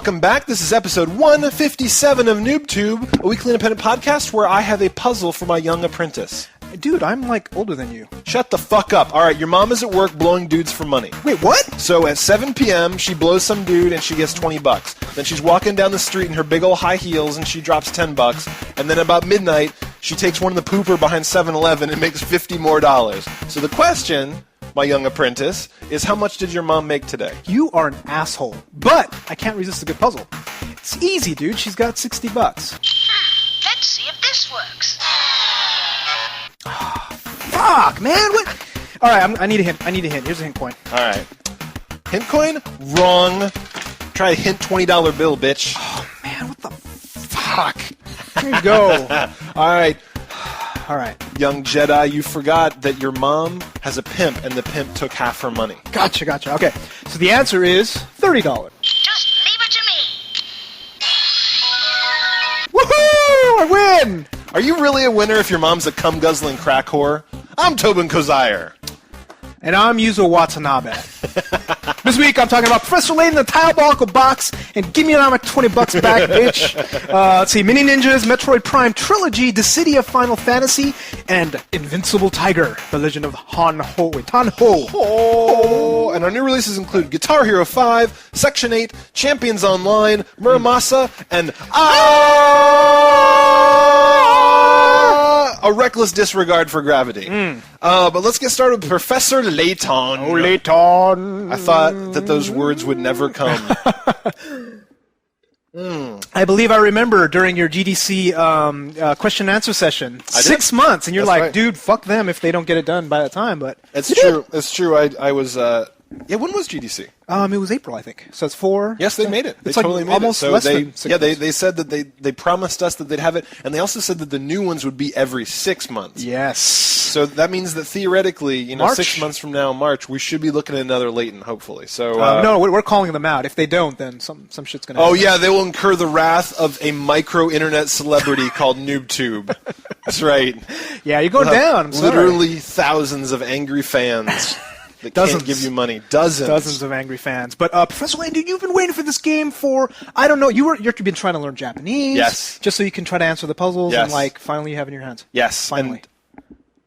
welcome back. This is episode 157 of NooBTooB, a weekly independent podcast where I have a puzzle for my young apprentice. Dude, I'm like older than you. Shut the fuck up. All right, your mom is at work blowing dudes for money. Wait, what? So at 7 p.m., she blows some dude and she gets $20. Then she's walking down the street in her big old high heels and she drops $10. And then about midnight, she takes one of the pooper behind 7-Eleven and makes $50 more. So the question, my young apprentice, is how much did your mom make today? You are an asshole. But I can't resist a good puzzle. It's easy, dude. She's got $60. Let's see if this works. Fuck, man. What? All right, I need a hint. Here's a hint coin. All right. Hint coin? Wrong. Try a hint $20 bill, bitch. Oh, man, what the fuck? Here you go. All right. All right. Young Jedi, you forgot that your mom has a pimp, and the pimp took half her money. Gotcha. Okay, so the answer is $30. Just leave it to me. Woohoo! I win! Are you really a winner if your mom's a cum-guzzling crack whore? I'm Tobin Kozaire. And I'm Yuzo Watanabe. This week I'm talking about Professor Layton, the Diabolical box, and give me my $20 back, bitch. Let's see, Mini Ninjas, Metroid Prime Trilogy, Dissidia Final Fantasy, and Invincible Tiger, The Legend of Tanho. Oh, and our new releases include Guitar Hero 5, Section 8, Champions Online, Muramasa, and a reckless disregard for gravity. But let's get started with Professor Layton. Oh, Layton. I thought that those words would never come. I believe I remember during your GDC question and answer session, 6 months, and you're That's like, right. dude, fuck them if they don't get it done by that time. But It's true. It's true. I was. Yeah, when was GDC? it was April, I think. So it's 4. Yes, they made it. They It's like totally made almost it. So less they, than 6 months. they said that they promised us that they'd have it, and they also said that the new ones would be every 6 months. Yes. So that means that theoretically, March. 6 months from now, March, we should be looking at another Layton, hopefully. So No, we're calling them out. If they don't, then some shit's going to happen. Oh yeah, they will incur the wrath of a micro internet celebrity called NooBTooB. That's right. Yeah, you're going down. I'm sorry. Literally thousands of angry fans that Dozens. can't give you money. Dozens of angry fans. But Professor Layton, dude, you've been waiting for this game for, I don't know, you've been trying to learn Japanese. Yes. Just so you can try to answer the puzzles Yes. and, finally you have it in your hands. Yes. Finally. And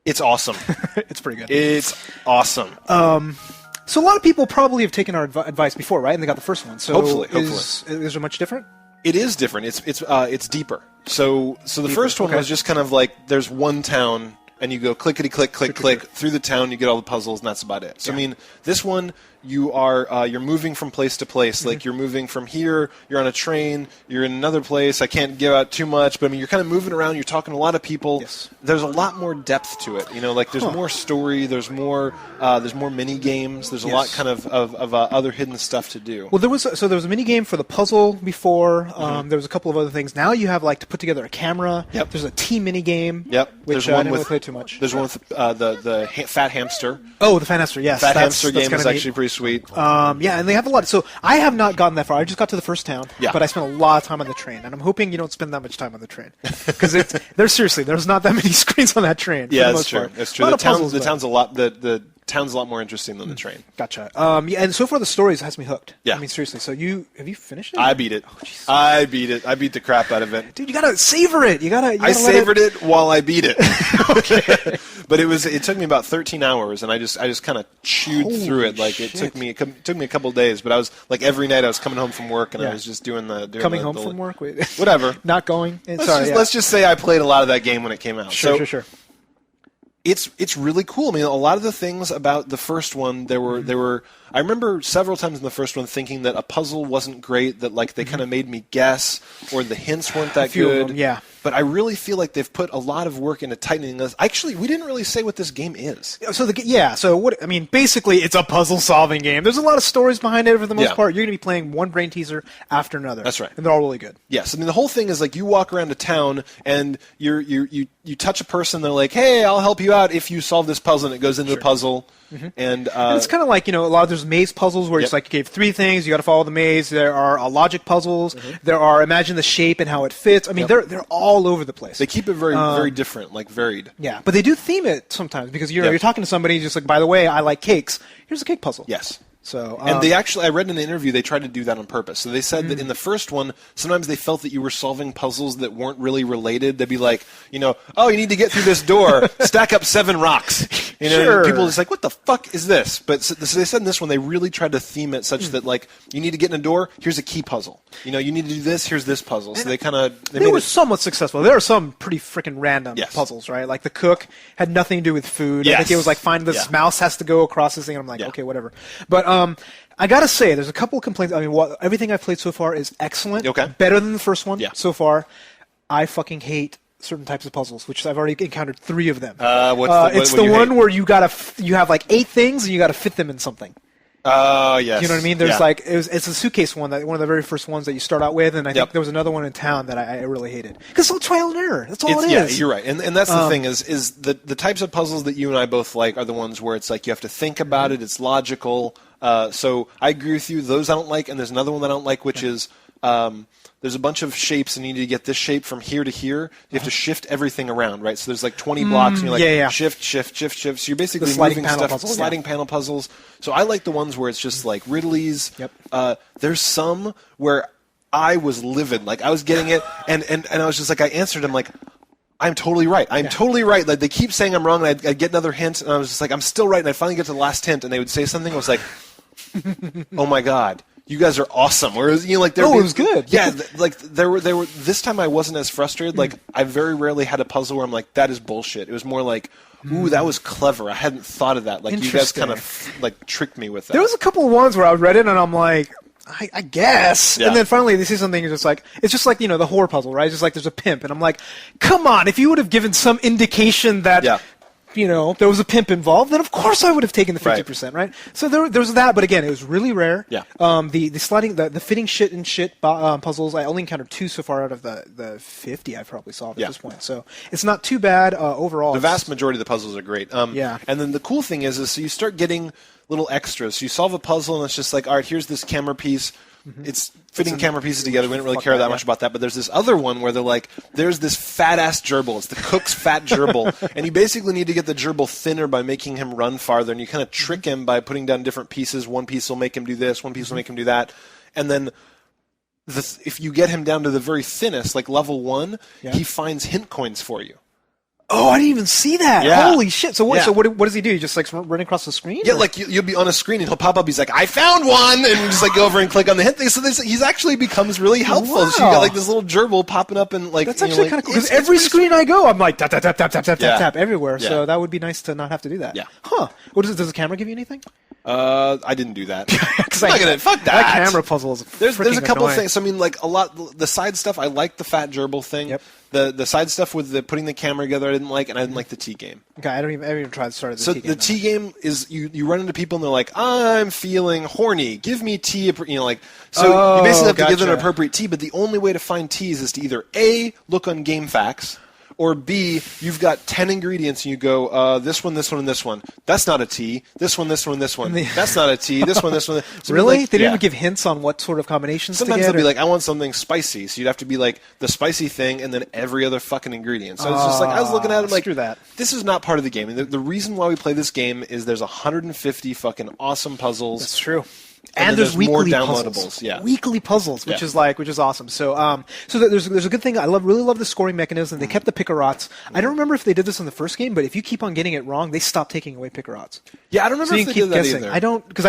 it's awesome. It's pretty good. It's awesome. So a lot of people probably have taken our advice before, right? And they got the first one. So Hopefully. Is there much different? It is different. It's deeper. So the first one okay. was just kind of like there's one town and you go clickety click through the town. You get all the puzzles and that's about it. So I mean, this one you're moving from place to place. Like you're moving from here. You're on a train. You're in another place. I can't give out too much, but I mean you're kind of moving around. You're talking to a lot of people. Yes. There's a lot more depth to it. There's more story. There's more mini games. There's a lot kind of other hidden stuff to do. Well, there was a mini game for the puzzle before. There was a couple of other things. Now you have to put together a camera. Yep. There's a team mini game. Yep. Which There's I one didn't with really play too much. There's one with the fat hamster. Oh, the Fan Hamster. Yes. Fat that's hamster game kinda is neat. actually pretty sweet. Yeah, and they have a lot. So I have not gotten that far. I just got to the first town. Yeah. But I spent a lot of time on the train, and I'm hoping you don't spend that much time on the train because there's not that many screens on that train. Yeah, for the that's most true. part. That's true. A lot The of puzzles, town's a lot more interesting than the train. Gotcha. Yeah, and so far the stories has me hooked. Yeah. I mean, seriously. So have you finished it? I beat it. I beat it. I beat the crap out of it. Dude, you gotta savor it. You gotta. I savored it while I beat it. Okay. But it took me about 13 hours, and I just kind of chewed through it. Like it took me a couple of days, but I was like every night I was coming home from work, and I was just doing coming home from work. Wait. Whatever. Not going. Let's just say I played a lot of that game when it came out. Sure. It's really cool. I mean, a lot of the things about the first one, there were. I remember several times in the first one thinking that a puzzle wasn't great, that they kind of made me guess, or the hints weren't that few of good. them, yeah. But I really feel like they've put a lot of work into tightening this. Actually, we didn't really say what this game is. So what? I mean, basically, it's a puzzle-solving game. There's a lot of stories behind it for the most part. You're going to be playing one brain teaser after another. That's right. And they're all really good. Yes, I mean the whole thing is you walk around a town and you touch a person. They're like, "Hey, I'll help you out if you solve this puzzle," and it goes into the puzzle. And it's kind of like a lot of there's maze puzzles where it's like you gave 3 things, you got to follow the maze. There are logic puzzles. There are imagine the shape and how it fits. I mean, they're all over the place. They keep it very different, varied. Yeah, but they do theme it sometimes because you're talking to somebody just like, by the way, I like cakes. Here's a cake puzzle. Yes. So, and they actually, I read in an interview, they tried to do that on purpose. So they said that in the first one, sometimes they felt that you were solving puzzles that weren't really related. They'd be like, oh, you need to get through this door, stack up 7 rocks. Sure. People are just like, what the fuck is this? But so they said in this one, they really tried to theme it such that, like, you need to get in a door, here's a key puzzle. You need to do this, here's this puzzle. So they were somewhat successful. There are some pretty freaking random Yes. puzzles, right? Like the cook had nothing to do with food. I Yes. think it was like, find this mouse has to go across this thing. And I'm like, Yeah. okay, whatever. But I gotta say, there's a couple of complaints. I mean, everything I've played so far is excellent. Okay. Better than the first one Yeah. so far. I fucking hate certain types of puzzles, which I've already encountered 3 of them. what It's the do you one hate? where you have like 8 things and you gotta fit them in something. Oh, yes. You know what I mean? There's Yeah. like it's a suitcase one, one of the very first ones that you start out with, and I think Yep. there was another one in town that I really hated because it's all trial and error. That's all It's- it yeah, is. you're right, and that's the thing is the types of puzzles that you and I both like are the ones where it's like you have to think about it. It's logical. So I agree with you. Those I don't like, and there's another one that I don't like, which is there's a bunch of shapes, and you need to get this shape from here to here. You have to shift everything around, right? So there's like 20 blocks, and you're like yeah. shift, shift, shift, shift. So you're basically The sliding moving panel stuff, puzzle, sliding panel puzzles. So I like the ones where it's just like riddlies. Yep. There's some where I was livid, like I was getting it, and I was just like, I answered him like, I'm totally right. I'm totally right. Like they keep saying I'm wrong, and I'd get another hint, and I was just like, I'm still right. And I'd finally get to the last hint, and they would say something. I was like, oh my god, you guys are awesome. Whereas like it was good. Yeah, like there were. This time I wasn't as frustrated. Like I very rarely had a puzzle where I'm like, that is bullshit. It was more like, ooh, that was clever. I hadn't thought of that. Like you guys kind of like tricked me with that. There was a couple of ones where I read it and I'm like, I guess. Yeah. And then finally they say something and it's just like, the horror puzzle, right? It's just like there's a pimp. And I'm like, come on, if you would have given some indication that, there was a pimp involved, then of course I would have taken the 50%, right? So there was that, but again, it was really rare. Yeah. The sliding, the fitting shit and shit puzzles, I only encountered 2 so far out of the 50 I've probably solved at this point. So it's not too bad overall. The vast majority of the puzzles are great. Yeah. And then the cool thing is so you start getting little extras. So you solve a puzzle, and it's just like, all right, here's this camera piece. It's fitting camera pieces together. We didn't really care that much about that. But there's this other one where they're like, there's this fat-ass gerbil. It's the cook's fat gerbil. And you basically need to get the gerbil thinner by making him run farther. And you kind of trick him by putting down different pieces. One piece will make him do this. One piece will make him do that. And then if you get him down to the very thinnest, like level 1, he finds hint coins for you. Oh, I didn't even see that. Yeah. Holy shit. So what, Yeah. so what does he do? He just like run across the screen? Yeah, or? like you'll be on a screen and he'll pop up. He's like, "I found one," and you just like go over and click on the hint thing. So he's actually becomes really helpful. Wow. So you got like this little gerbil popping up and like That's actually kind of cool. Because It's every pretty screen I go, I'm like tap tap tap tap tap tap Yeah. tap everywhere. Yeah. So that would be nice to not have to do that. Yeah. Huh. What does the camera give you anything? I didn't do that. 'Cause I'm not gonna fuck that. That camera puzzle is There's a couple annoying. things. I mean, like a lot. The side stuff, I like the fat gerbil thing. Yep. The side stuff with the putting the camera together, I didn't like, and I didn't like the T game. Okay, I haven't even tried to start the So T game. the T game is you run into people and they're like, I'm feeling horny. Give me tea. Like so you basically have to give them an gotcha. appropriate tea. But the only way to find teas is to either A, look on GameFAQs, or B, you've got 10 ingredients and you go this one, this one, and this one. That's not a tea. This one, this one, this one. That's not a tea. This one, this one. So Really? like, They didn't yeah. even give hints on what sort of combinations Sometimes to get? they'll be or- like, I want something spicy. So you'd have to be like the spicy thing and then every other fucking ingredient. So it's just like, I was looking at it like, screw that. this is not part of the game. And the reason why we play this game is there's 150 fucking awesome puzzles. That's true. And And then there's there's more weekly downloadables, puzzles. yeah. Weekly puzzles, which Yeah. is awesome. So there's a good thing. I really love the scoring mechanism. They kept the pickerots. I don't remember if they did this in the first game, but if you keep on getting it wrong, they stop taking away pickerots. Yeah, I don't remember So you if they keep did that guessing. either. I don't, because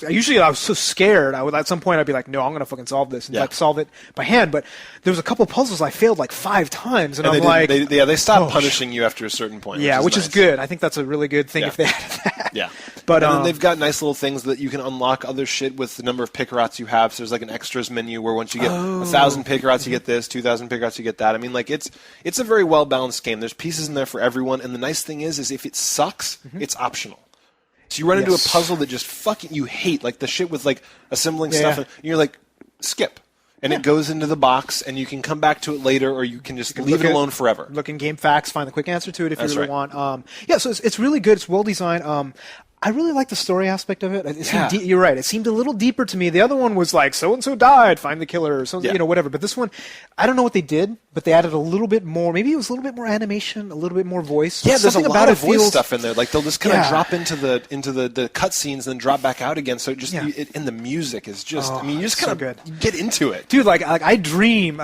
usually I was so scared. I would at some point I'd be like, no, I'm gonna fucking solve this and Yeah. like solve it by hand. But there was a couple of puzzles I failed like 5 times, and And I'm like, they stopped oh, punishing you after a certain point. yeah, which is nice. good. I think that's a really good thing Yeah. if they had that. Yeah. But and then they've got nice little things that you can unlock other shit with the number of pickerots you have. So there's like an extras menu where once you get 1,000 pickerots, you get this, 2,000 pickerots, you get that. I mean, like it's a very well balanced game. There's pieces in there for everyone, and the nice thing is if it sucks, it's optional. So you run into a Yes. puzzle that just fucking you hate, like the shit with like assembling stuff, Yeah. and you're like, skip. And it goes into the box, and you can come back to it later, or you can just leave look it at- alone forever. Look in game facts, find the quick answer to it if That's you really right. want. Yeah, so it's really good. It's well designed. I really like the story aspect of it. It seemed Yeah. you're right. It seemed a little deeper to me. The other one was like, so and so died, find the killer, or something, Yeah. whatever. But this one, I don't know what they did, but they added a little bit more. Maybe it was a little bit more animation, a little bit more voice. Yeah, there's a Something lot about of it voice feels, stuff in there. Like they'll just kind of Yeah. drop into the cutscenes, then drop back out again. So it just Yeah. and the music is just. Oh, I mean, you just so kind good. of get into it. Dude, like I dreamt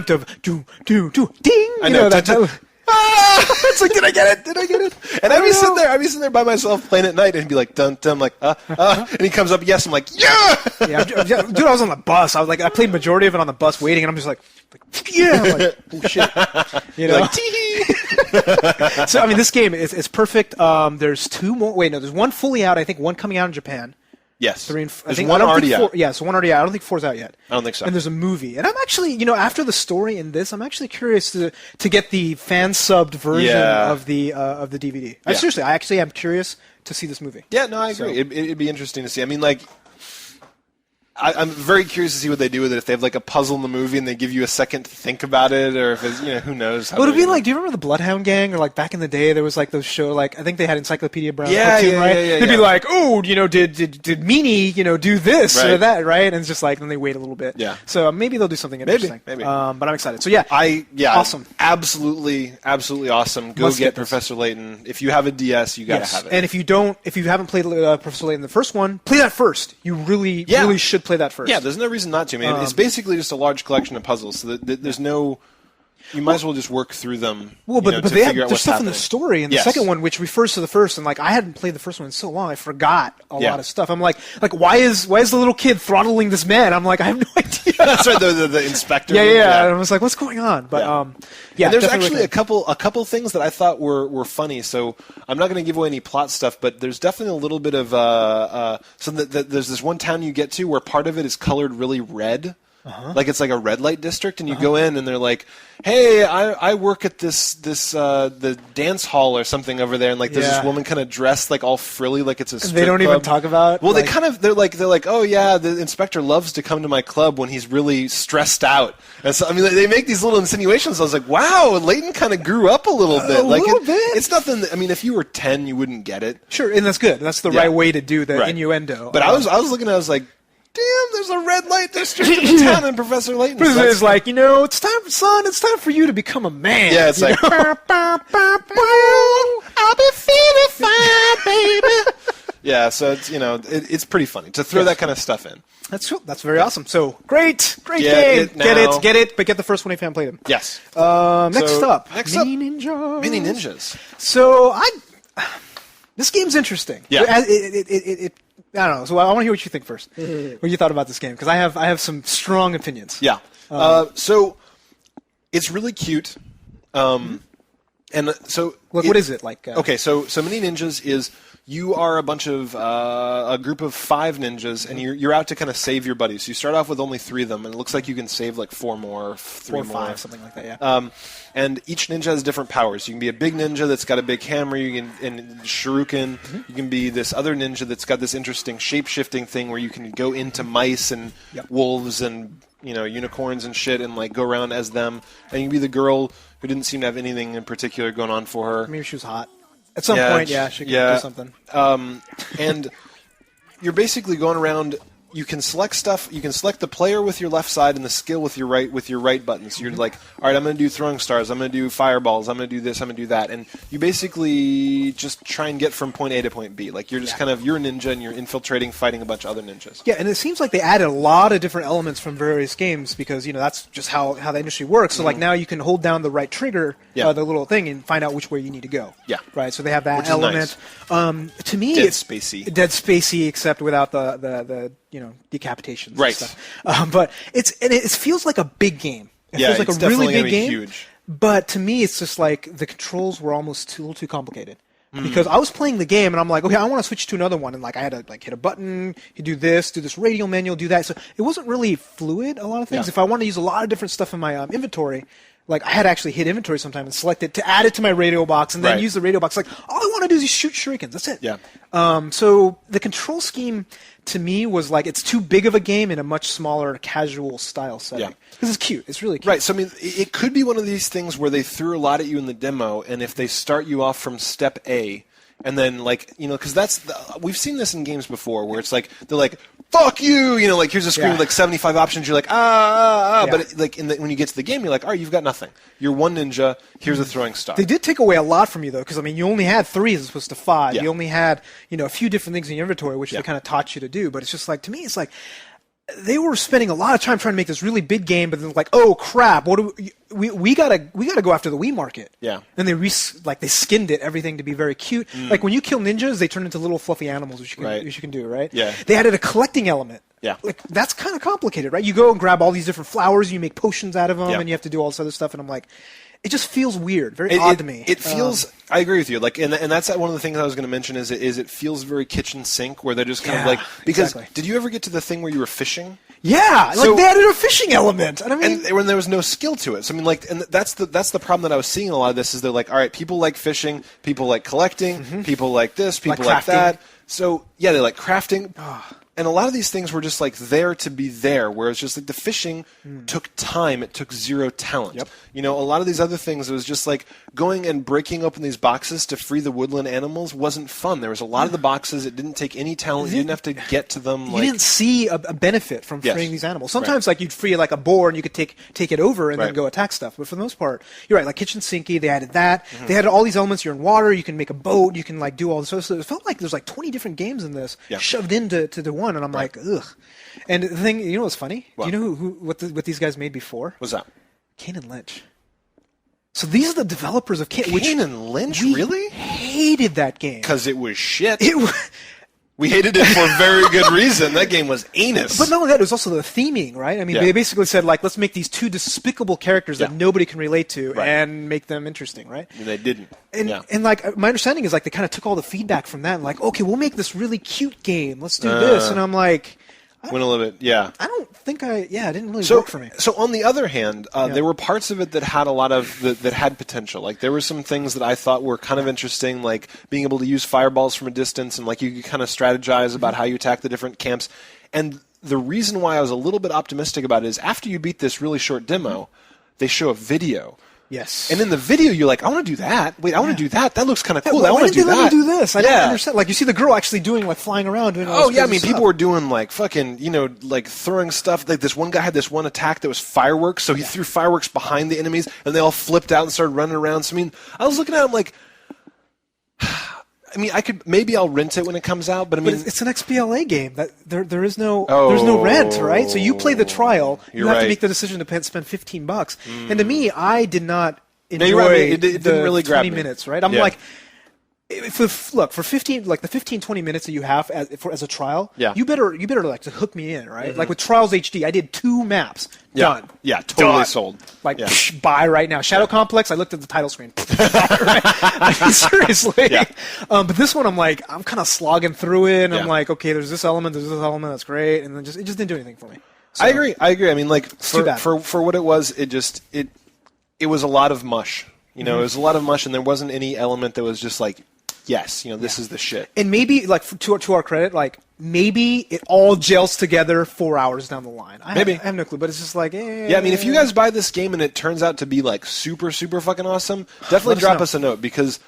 of do ding. I know. That. It's like, did I get it? Did I get it? And I'd be sitting there by myself playing at night and he'd be like, dun dun, like, and he comes up, yes, I'm like, yeah. Yeah, dude, I was on the bus. I played majority of it on the bus waiting, and I'm just like yeah, I'm like, oh shit, Like, tee. So I mean, this game is perfect. There's two more. Wait, no, there's one fully out. I think one coming out in Japan. Yes. Three and I There's think one I don't already think four, out. Yeah, so one already out. I don't think four's out yet. I don't think so. And there's a movie, and I'm actually, after the story in this, I'm actually curious to get the fan subbed version Yeah. of the DVD. Yeah. Seriously, I actually am curious to see this movie. Yeah, no, I agree. It'd be interesting to see. I mean, like, I'm very curious to see what they do with it. If they have like a puzzle in the movie and they give you a second to think about it, or if it's, who knows? What would it be like? Do you remember the Bloodhound Gang, or like back in the day there was like those show, like I think they had Encyclopedia Brown cartoon, right? Yeah, They'd be yeah. like, oh, did Meanie, do this or Right. that, right? And it's just like then they wait a little bit. Yeah. So maybe they'll do something interesting. Maybe. But I'm excited. So yeah, awesome. Absolutely awesome. Go Must get get this. Professor Layton. If you have a DS, you gotta Yes. have it. And if you haven't played Professor Layton the first one, play that first. You really should play that first. Yeah, there's no reason not to. I mean, it's basically just a large collection of puzzles. So that there's no. You might as well just work through them. Well, but to they have figure out there's what's stuff in the happening. story in the Yes. second one which refers to the first, and like I hadn't played the first one in so long, I forgot a Yeah. lot of stuff. I'm like why is the little kid throttling this man? I'm like, I have no idea. That's right. The inspector. Yeah. And I was like, what's going on? But And there's definitely actually a couple things that I thought were funny. So I'm not going to give away any plot stuff, but there's definitely a little bit of there's this one town you get to where part of it is colored really red. Like it's like a red light district, and you go in, and they're like, "Hey, I work at the dance hall or something over there," and like there's this Yeah. woman kind of dressed like all frilly, like it's a strip They don't even club. talk about. Well, like, they're like, oh yeah, the inspector loves to come to my club when he's really stressed out. And so I mean, they make these little insinuations. I was like, wow, Layton kind of grew up a little bit. little bit. It's nothing. I mean, if you were 10, you wouldn't get it. Sure, and that's good. That's the Yeah. right way to do the Right. innuendo. But I was looking at it, I was like, damn, there's a red light district in the town in Professor Layton. But it's like, it's time, son. It's time for you to become a man. Yeah, it's like, I'll be feeling fine, baby. Yeah, so it's it's pretty funny to throw that kind of stuff in. That's cool. That's very awesome. So great Get game. it now. Get it. But get the first one if you haven't played them. Yes. Next up, Mini Ninja. Mini Ninjas. So this game's interesting. Yeah. I don't know. So I want to hear what you think first. What you thought about this game, because I have some strong opinions. Yeah. So it's really cute. And so What is it like? Okay, so Mini Ninjas is you are a bunch of a group of 5 ninjas, and you're out to kind of save your buddies. So you start off with only 3 of them, and it looks like you can save like 4 more, 3 4 or more, 5, something like that. Yeah. And each ninja has different powers. You can be a big ninja that's got a big hammer. You can and shuriken. Mm-hmm. You can be this other ninja that's got this interesting shape-shifting thing where you can go into mice and wolves and unicorns and shit and like go around as them. And you can be the girl who didn't seem to have anything in particular going on for her. Maybe she was hot. At some point, she could do something. And you're basically going around. You can select stuff. You can select the player with your left side and the skill with your right button. So you're like, all right, I'm going to do throwing stars. I'm going to do fireballs. I'm going to do this. I'm going to do that. And you basically just try and get from point A to point B. Like you're just you're a ninja and you're infiltrating, fighting a bunch of other ninjas. Yeah, and it seems like they added a lot of different elements from various games because that's just how the industry works. So like now you can hold down the right trigger, the little thing, and find out which way you need to go. Yeah. Right. So they have that Which is element. To me, Dead it's Spacey. Dead Spacey, except without the decapitations. Right. And stuff. But it feels like a big game. It feels like it's a really definitely gonna big be game. huge. But to me, it's just like the controls were almost a little too complicated. Because I was playing the game and I'm like, okay, I want to switch to another one, and like I had to like hit a button, you do this radial manual, do that. So it wasn't really fluid. A lot of things. Yeah. If I wanted to use a lot of different stuff in my inventory, like I had to actually hit inventory sometime and select it to add it to my radio box, and then Right. use the radio box. Like all I want to do is shoot shurikens. That's it. Yeah. So the control scheme to me was like it's too big of a game in a much smaller casual style setting. Yeah. Because it's cute. It's really cute. Right, so I mean, it could be one of these things where they threw a lot at you in the demo, and if they start you off from step A, And then, like, you know, because we've seen this in games before where it's like, they're like, fuck you, you know, like, here's a screen with like 75 options, you're like, Yeah. but when you get to the game, you're like, all right, you've got nothing. You're one ninja, here's a throwing star. They did take away a lot from you, though, because, I mean, you only had 3 as opposed to 5. Yeah. You only had, you know, a few different things in your inventory, which they kind of taught you to do. But it's just like, to me, it's like, they were spending a lot of time trying to make this really big game, but then like, oh crap, what do we gotta go after the Wii market. Yeah. And they skinned it, everything to be very cute. Like when you kill ninjas, they turn into little fluffy animals, which you can do, right? Yeah. They added a collecting element. Yeah. Like that's kind of complicated, right? You go and grab all these different flowers, you make potions out of them, and you have to do all this other stuff, and I'm like, it just feels weird, very odd to me. It feels. I agree with you. Like, and that's one of the things I was going to mention is it feels very kitchen sink, where they're just kind of like, because did you ever get to the thing where you were fishing? Yeah, like they added a fishing element, and I mean, and when there was no skill to it. So I mean, like, and that's the problem that I was seeing in a lot of this is they're like, all right, people like fishing, people like collecting, people like this, people like that. So yeah, they like crafting. And a lot of these things were just like there to be there, whereas just like the fishing took time, it took zero talent. Yep. You know, a lot of these other things, it was just like going and breaking open these boxes to free the woodland animals wasn't fun. There was a lot of the boxes, it didn't take any talent, you didn't have to get to them. You didn't see a benefit from freeing these animals. Sometimes like you'd free like a boar and you could take it over and then go attack stuff. But for the most part, you're right, like kitchen sinky, they added that. They added all these elements, you're in water, you can make a boat, you can like do all this stuff. So it felt like there's like 20 different games in this shoved into the one, and I'm like, ugh. And the thing, you know what's funny? What? Do you know what these guys made before? What's that? Kane and Lynch. So these are the developers of Kane and Lynch, we really? Hated that game. Because it was shit. It was... We hated it for very good reason. That game was anus. But not only that, it was also the theming, right? I mean, they basically said, like, let's make these 2 despicable characters that nobody can relate to and make them interesting, right? And they didn't. And like, my understanding is, like, they kind of took all the feedback from that and, like, okay, we'll make this really cute game. Let's do this. And I'm like... Went a little bit, I don't think it didn't really work for me. So on the other hand, there were parts of it that had a lot of that had potential. Like there were some things that I thought were kind of interesting, like being able to use fireballs from a distance, and like you could kind of strategize about how you attack the different camps. And the reason why I was a little bit optimistic about it is after you beat this really short demo, they show a video. Yes. And in the video, you're like, I want to do that. Wait, I want to do that. That looks kind of cool. Why I want to do that. Why did they let me do this? I don't understand. Like, you see the girl actually doing, like, flying around. Doing all this I mean, stuff. people were doing, like, fucking, you know, like, throwing stuff. Like, this one guy had this one attack that was fireworks, so he threw fireworks behind the enemies, and they all flipped out and started running around. So, I mean, I was looking at him like... I mean, maybe I'll rent it when it comes out, but I mean, it's an XBLA game. That there is no there's no rent, right? So you play the trial, you have to make the decision to spend $15. And to me, I did not enjoy it didn't really grab 20 me. minutes, right? I'm like, for 15, like the 15-20 minutes that you have as a trial, you better like to hook me in, right? Like with Trials HD, I did 2 maps. Done. Yeah, totally Done. sold. Like, buy right now. Shadow Complex, I looked at the title screen. I mean, seriously. But this one, I'm kind of slogging through it, and I'm like, okay, there's this element, that's great, and then it just didn't do anything for me. So, I agree. I mean, like, too bad. for what it was, it was a lot of mush. You know, it was a lot of mush, and there wasn't any element that was just like, yes, you know, this is the shit. And maybe, like, to our credit, like, maybe it all gels together 4 hours down the line. I have no clue, but it's just like, Yeah, I mean, if you guys buy this game and it turns out to be, like, super, super fucking awesome, definitely drop us a note, because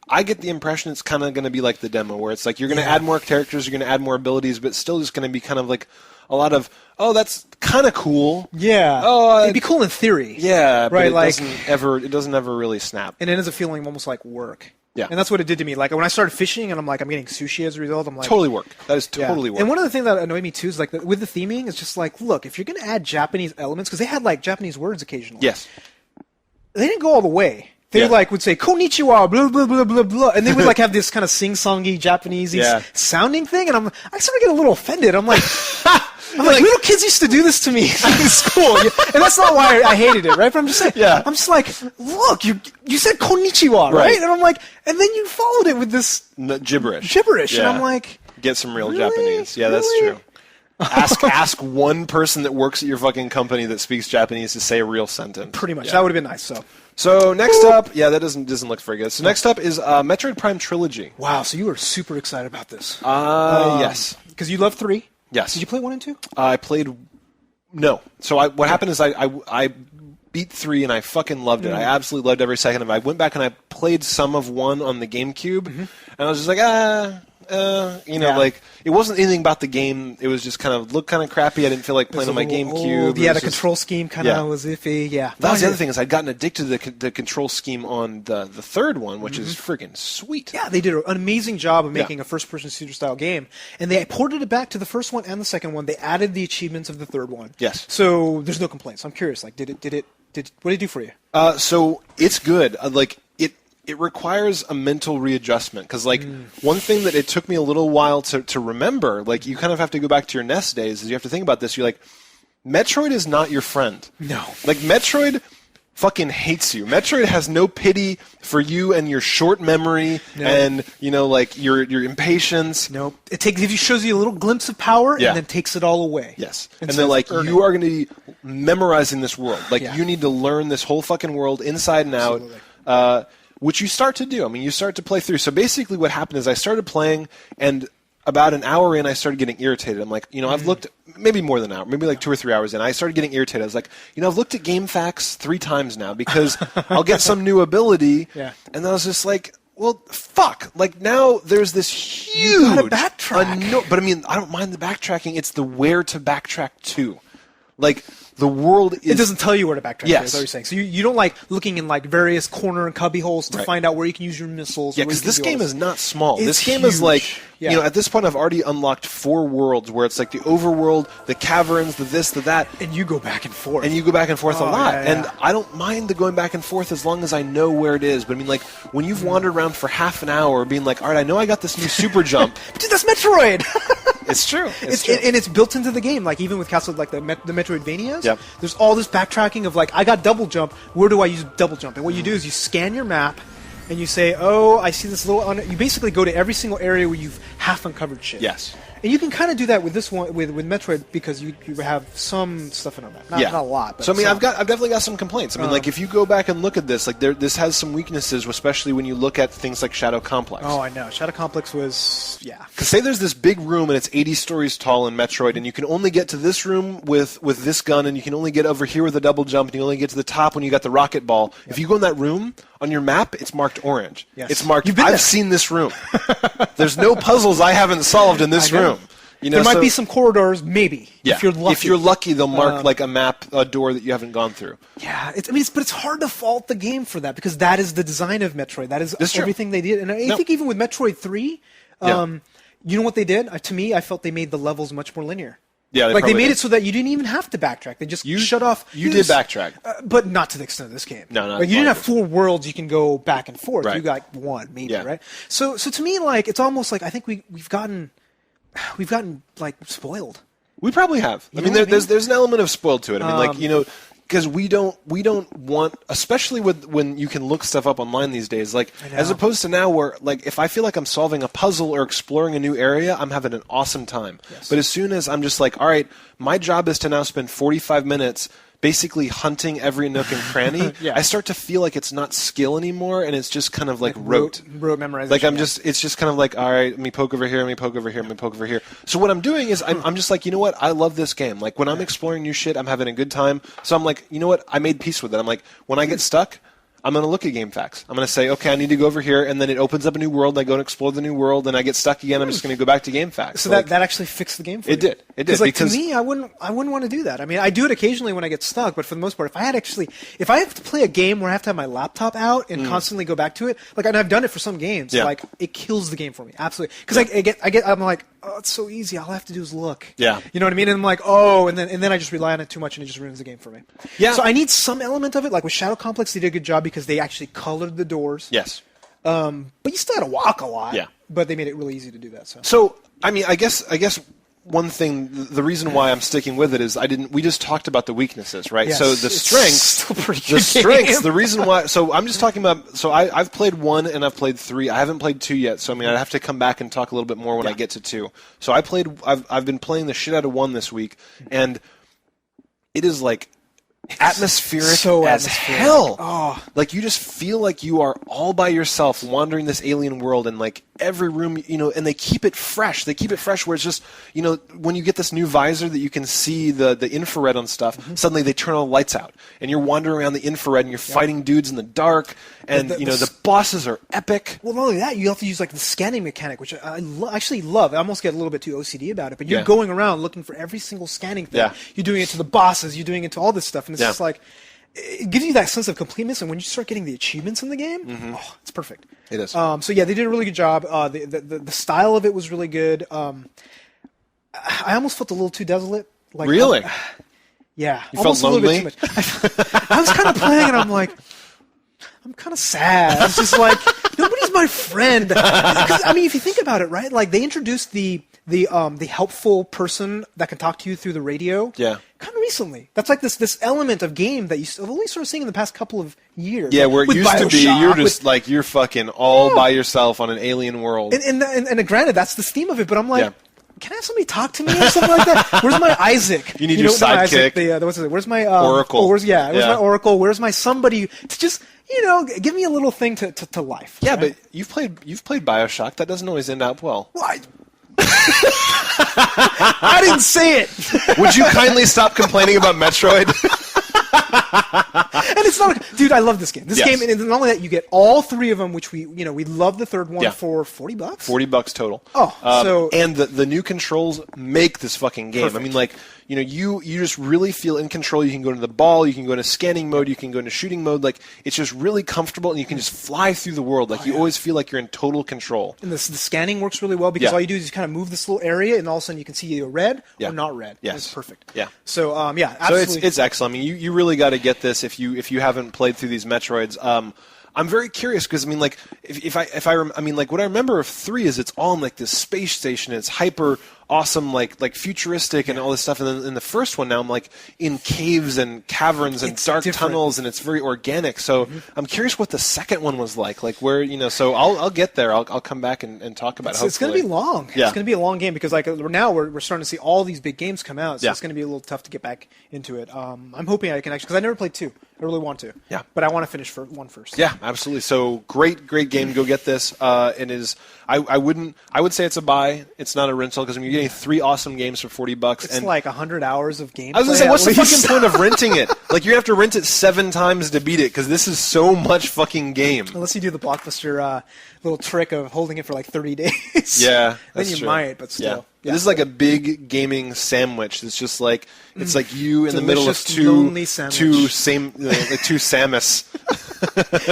I get the impression it's kind of going to be like the demo, where it's like you're going to add more characters, you're going to add more abilities, but still just going to be kind of like a lot of, oh, that's kind of cool. Yeah. Oh, it'd be cool in theory. Yeah, right. But it like doesn't ever really snap. And it ends up feeling almost like work. Yeah. And that's what it did to me. Like when I started fishing, and I'm getting sushi as a result. I'm like, totally work. That is totally work. And one of the things that annoyed me too is like with the theming, it's just like, look, if you're going to add Japanese elements, because they had like Japanese words occasionally. Yes. They didn't go all the way. They would say konnichiwa, blah blah blah blah blah, and they would like have this kind of sing-songy Japanese sounding thing, and I started getting a little offended. I'm like, little kids used to do this to me in school, and that's not why I hated it, right? But I'm just saying, I'm just like, look, you said konnichiwa, right? And I'm like, and then you followed it with this gibberish, and I'm like, get some real Japanese. Yeah, that's true. Ask one person that works at your fucking company that speaks Japanese to say a real sentence. Pretty much. That would have been nice. So next up, that doesn't look very good. So next up is Metroid Prime Trilogy. Wow, so you were super excited about this. Yes. Because you love 3? Yes. Did you play 1 and 2? I played... No. So what happened is I beat 3 and I fucking loved it. I absolutely loved every second of it. I went back and I played some of 1 on the GameCube, and I was just like, like, it wasn't anything about the game. It was just kind of looked kind of crappy. I didn't feel like playing on my GameCube. Yeah, the control scheme kind of was iffy. Yeah, that was the other thing, is I'd gotten addicted to the control scheme on the third one, which is freaking sweet. Yeah, they did an amazing job of making a first-person shooter-style game, and they ported it back to the first one and the second one. They added the achievements of the third one. Yes. So there's no complaints. I'm curious, like, what did it do for you? So it's good. It requires a mental readjustment, because one thing that it took me a little while to remember, like, you kind of have to go back to your NES days, is you have to think about this. You're like, Metroid is not your friend. No. Like, Metroid fucking hates you. Metroid has no pity for you and your short memory and, your impatience. No. It shows you a little glimpse of power and then takes it all away. Yes. And they're like, you are going to be memorizing this world. Like, you need to learn this whole fucking world inside and out. Which you start to do. I mean, you start to play through. So basically what happened is I started playing, and about an hour in, I started getting irritated. I'm like, I've looked, maybe more than an hour, maybe like 2 or 3 hours in, I started getting irritated. I was like, I've looked at GameFAQs 3 times now, because I'll get some new ability, and I was just like, well, fuck. Like, now there's this huge... You gotta backtrack. But I mean, I don't mind the backtracking. It's the where to backtrack to. Like... The world is... It doesn't tell you where to backtrack. Yes. Is what you're saying. So you don't like looking in like various corner and cubby holes to find out where you can use your missiles. Yeah, because this game is not small. It's this game huge. is like, at this point I've already unlocked 4 worlds, where it's like the overworld, the caverns, the this, the that. And you go back and forth. And you go back and forth a lot. Yeah, yeah. And I don't mind the going back and forth as long as I know where it is. But I mean, like, when you've wandered around for half an hour being like, all right, I know I got this new super jump. But dude, that's Metroid! It's true. And it's built into the game. Like, even with Castle, like the Metroidvanias, there's all this backtracking of like, I got double jump. Where do I use double jump? And what you do is you scan your map, and you say, oh, I see this little... You basically go to every single area where you've half uncovered shit. Yes. And you can kind of do that with this one, with Metroid, because you have some stuff in on that. Not a lot. But so I mean, some. I've definitely got some complaints. I mean, like, if you go back and look at this, like, this has some weaknesses, especially when you look at things like Shadow Complex. Oh, I know. Shadow Complex was Because say there's this big room and it's 80 stories tall in Metroid, and you can only get to this room with this gun, and you can only get over here with a double jump, and you only get to the top when you got the rocket ball. Yep. If you go in that room, on your map, it's marked orange. Yes. It's marked, I've there. Seen this room. There's no puzzles I haven't solved in this room. There might be some corridors, maybe. Yeah. If you're lucky. If you're lucky, they'll mark like a door that you haven't gone through. Yeah, but it's hard to fault the game for that, because that is the design of Metroid. That is everything they did. And I think even with Metroid 3, you know what they did? To me, I felt they made the levels much more linear. Yeah, they made it so that you didn't even have to backtrack. They just shut off. You did backtrack, but not to the extent of this game. No, not like, you didn't have 4 worlds you can go back and forth. Right. You got 1, maybe, right? So to me, like, it's almost like I think we've gotten like spoiled. We probably have. I mean, there's an element of spoiled to it. I mean, like, because we don't want, especially when you can look stuff up online these days, like, as opposed to now where, like, if I feel like I'm solving a puzzle or exploring a new area, I'm having an awesome time. Yes. But as soon as I'm just like, all right, my job is to now spend 45 minutes basically hunting every nook and cranny, I start to feel like it's not skill anymore, and it's just kind of like rote memorization. Like, it's just kind of like, all right, let me poke over here, let me poke over here, let me poke over here. So what I'm doing is I'm just like, you know what, I love this game. Like, when I'm exploring new shit, I'm having a good time. So I'm like, you know what, I made peace with it. I'm like, when I get stuck, I'm going to look at GameFAQs. I'm going to say, okay, I need to go over here, and then it opens up a new world, and I go and explore the new world, and I get stuck again, I'm just going to go back to GameFAQs. So that actually fixed the game for you? It did. It did. Like, to me, I wouldn't want to do that. I mean, I do it occasionally when I get stuck, but for the most part, if I have to play a game where I have to have my laptop out and constantly go back to it, like, and I've done it for some games, like, it kills the game for me, absolutely. Because I'm like, oh, it's so easy. All I have to do is look. Yeah. You know what I mean? And I'm like, oh, and then I just rely on it too much, and it just ruins the game for me. Yeah. So I need some element of it. Like with Shadow Complex, they did a good job because they actually colored the doors. Yes. But you still had to walk a lot. Yeah. But they made it really easy to do that. So I mean, I guess one thing, the reason why I'm sticking with it is we just talked about the weaknesses, right? Yes, so the strengths, the reason why, so I'm just talking about, so I've played 1 and I've played 3. I haven't played 2 yet, so I mean, I'd have to come back and talk a little bit more when I get to 2. So I've been playing the shit out of 1 this week, and it is like atmospheric So as atmospheric. hell. Oh. Like you just feel like you are all by yourself wandering this alien world, and like every room, and they keep it fresh. They keep it fresh where it's just, when you get this new visor that you can see the infrared on stuff, suddenly they turn all the lights out, and you're wandering around the infrared, and you're fighting dudes in the dark, and the bosses are epic. Well, not only that, you have to use like the scanning mechanic, which I actually love. I almost get a little bit too OCD about it, but you're going around looking for every single scanning thing. Yeah. You're doing it to the bosses. You're doing it to all this stuff, and it's just like it gives you that sense of completeness. And when you start getting the achievements in the game, it's perfect. It is. So yeah, they did a really good job. The style of it was really good. I almost felt a little too desolate. Like, Really? Yeah. You felt lonely? A little bit too much. I was kind of playing, and I'm like, I'm kind of sad. It's just like, nobody's my friend. Because, I mean, if you think about it, right? Like, they introduced the helpful person that can talk to you through the radio. Yeah. Kind of recently. That's like this element of game that you've only sort of seen in the past couple of years. Yeah, like, where it with used to be, BioShock, you're just like, you're fucking all by yourself on an alien world. And granted, that's the theme of it, but I'm like, Yeah. can I have somebody talk to me or something like that? Where's my Isaac? You need your not sidekick. Isaac, what's it? Where's my Oracle. Where's Yeah. my Oracle? Where's my somebody to just give me a little thing to life? Yeah, right? but you've played BioShock. That doesn't always end up well. Well, I didn't say it. Would you kindly stop complaining about Metroid? And it's not, dude. I love this game. This Yes. game, and not only that, you get all three of them, which we love the third one for $40. $40 total. Oh, and the new controls make this fucking game. Perfect. I mean, like, you just really feel in control. You can go into the ball, you can go into scanning mode, you can go into shooting mode. Like, it's just really comfortable, and you can just fly through the world. Like, you always feel like you're in total control. And the scanning works really well because Yeah. all you do is just kind of move this little area, and all of a sudden you can see either red or not red. Yes. It's perfect. Yeah. So yeah, So absolutely. it's excellent. I mean, you really got to get this if you haven't played through these Metroids. I'm very curious because I mean, like, I mean, like, what I remember of 3 is it's all in like this space station. And it's hyper awesome, like futuristic and all this stuff. And then in the first one, now I'm like in caves and caverns and It's dark different. tunnels, and it's very organic. So I'm curious what the second one was like where So I'll get there. I'll come back and talk about it. It's going to be long. Yeah. It's going to be a long game because like now we're starting to see all these big games come out. So Yeah. it's going to be a little tough to get back into it. I'm hoping I can actually because I never played 2. I really want to. Yeah. But I want to finish one first. Yeah, absolutely. So great game. Go get this. It is. I would say it's a buy. It's not a rental because you're getting 3 awesome games for $40. It's and like 100 hours of gameplay. I was gonna say, what's the at fucking least. point of renting it? Like, you have to rent it 7 times to beat it because this is so much fucking game. Unless you do the Blockbuster little trick of holding it for like 30 days. Yeah, then that's you true. might, but still. Yeah. This is like a big gaming sandwich. It's just like it's like you in the middle of Delicious, two lonely sandwich. two Samus.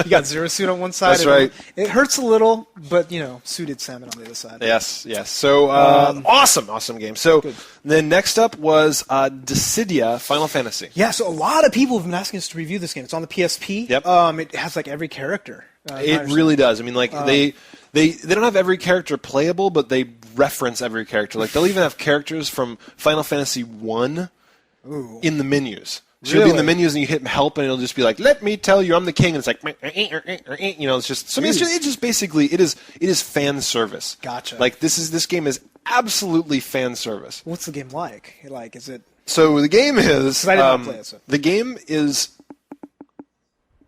You got Zero Suit on one side. That's right. It hurts a little, but suited salmon on the other side. Yes. So awesome game. So then next up was Dissidia Final Fantasy. Yeah, so a lot of people have been asking us to review this game. It's on the PSP. Yep. It has like every character. It really does. I mean, like they don't have every character playable, but they reference every character. Like, they'll even have characters from Final Fantasy 1 in the menus. So you'll be in the Really? menus and you hit help, and it'll just be like, "Let me tell you, I'm the king." And it's like, it's just. So I mean, it's just basically it is fan service. Gotcha. Like, this game is absolutely fan service. What's the game like? Like, is it? So the game is. 'Cause I did not play it, so. The game is.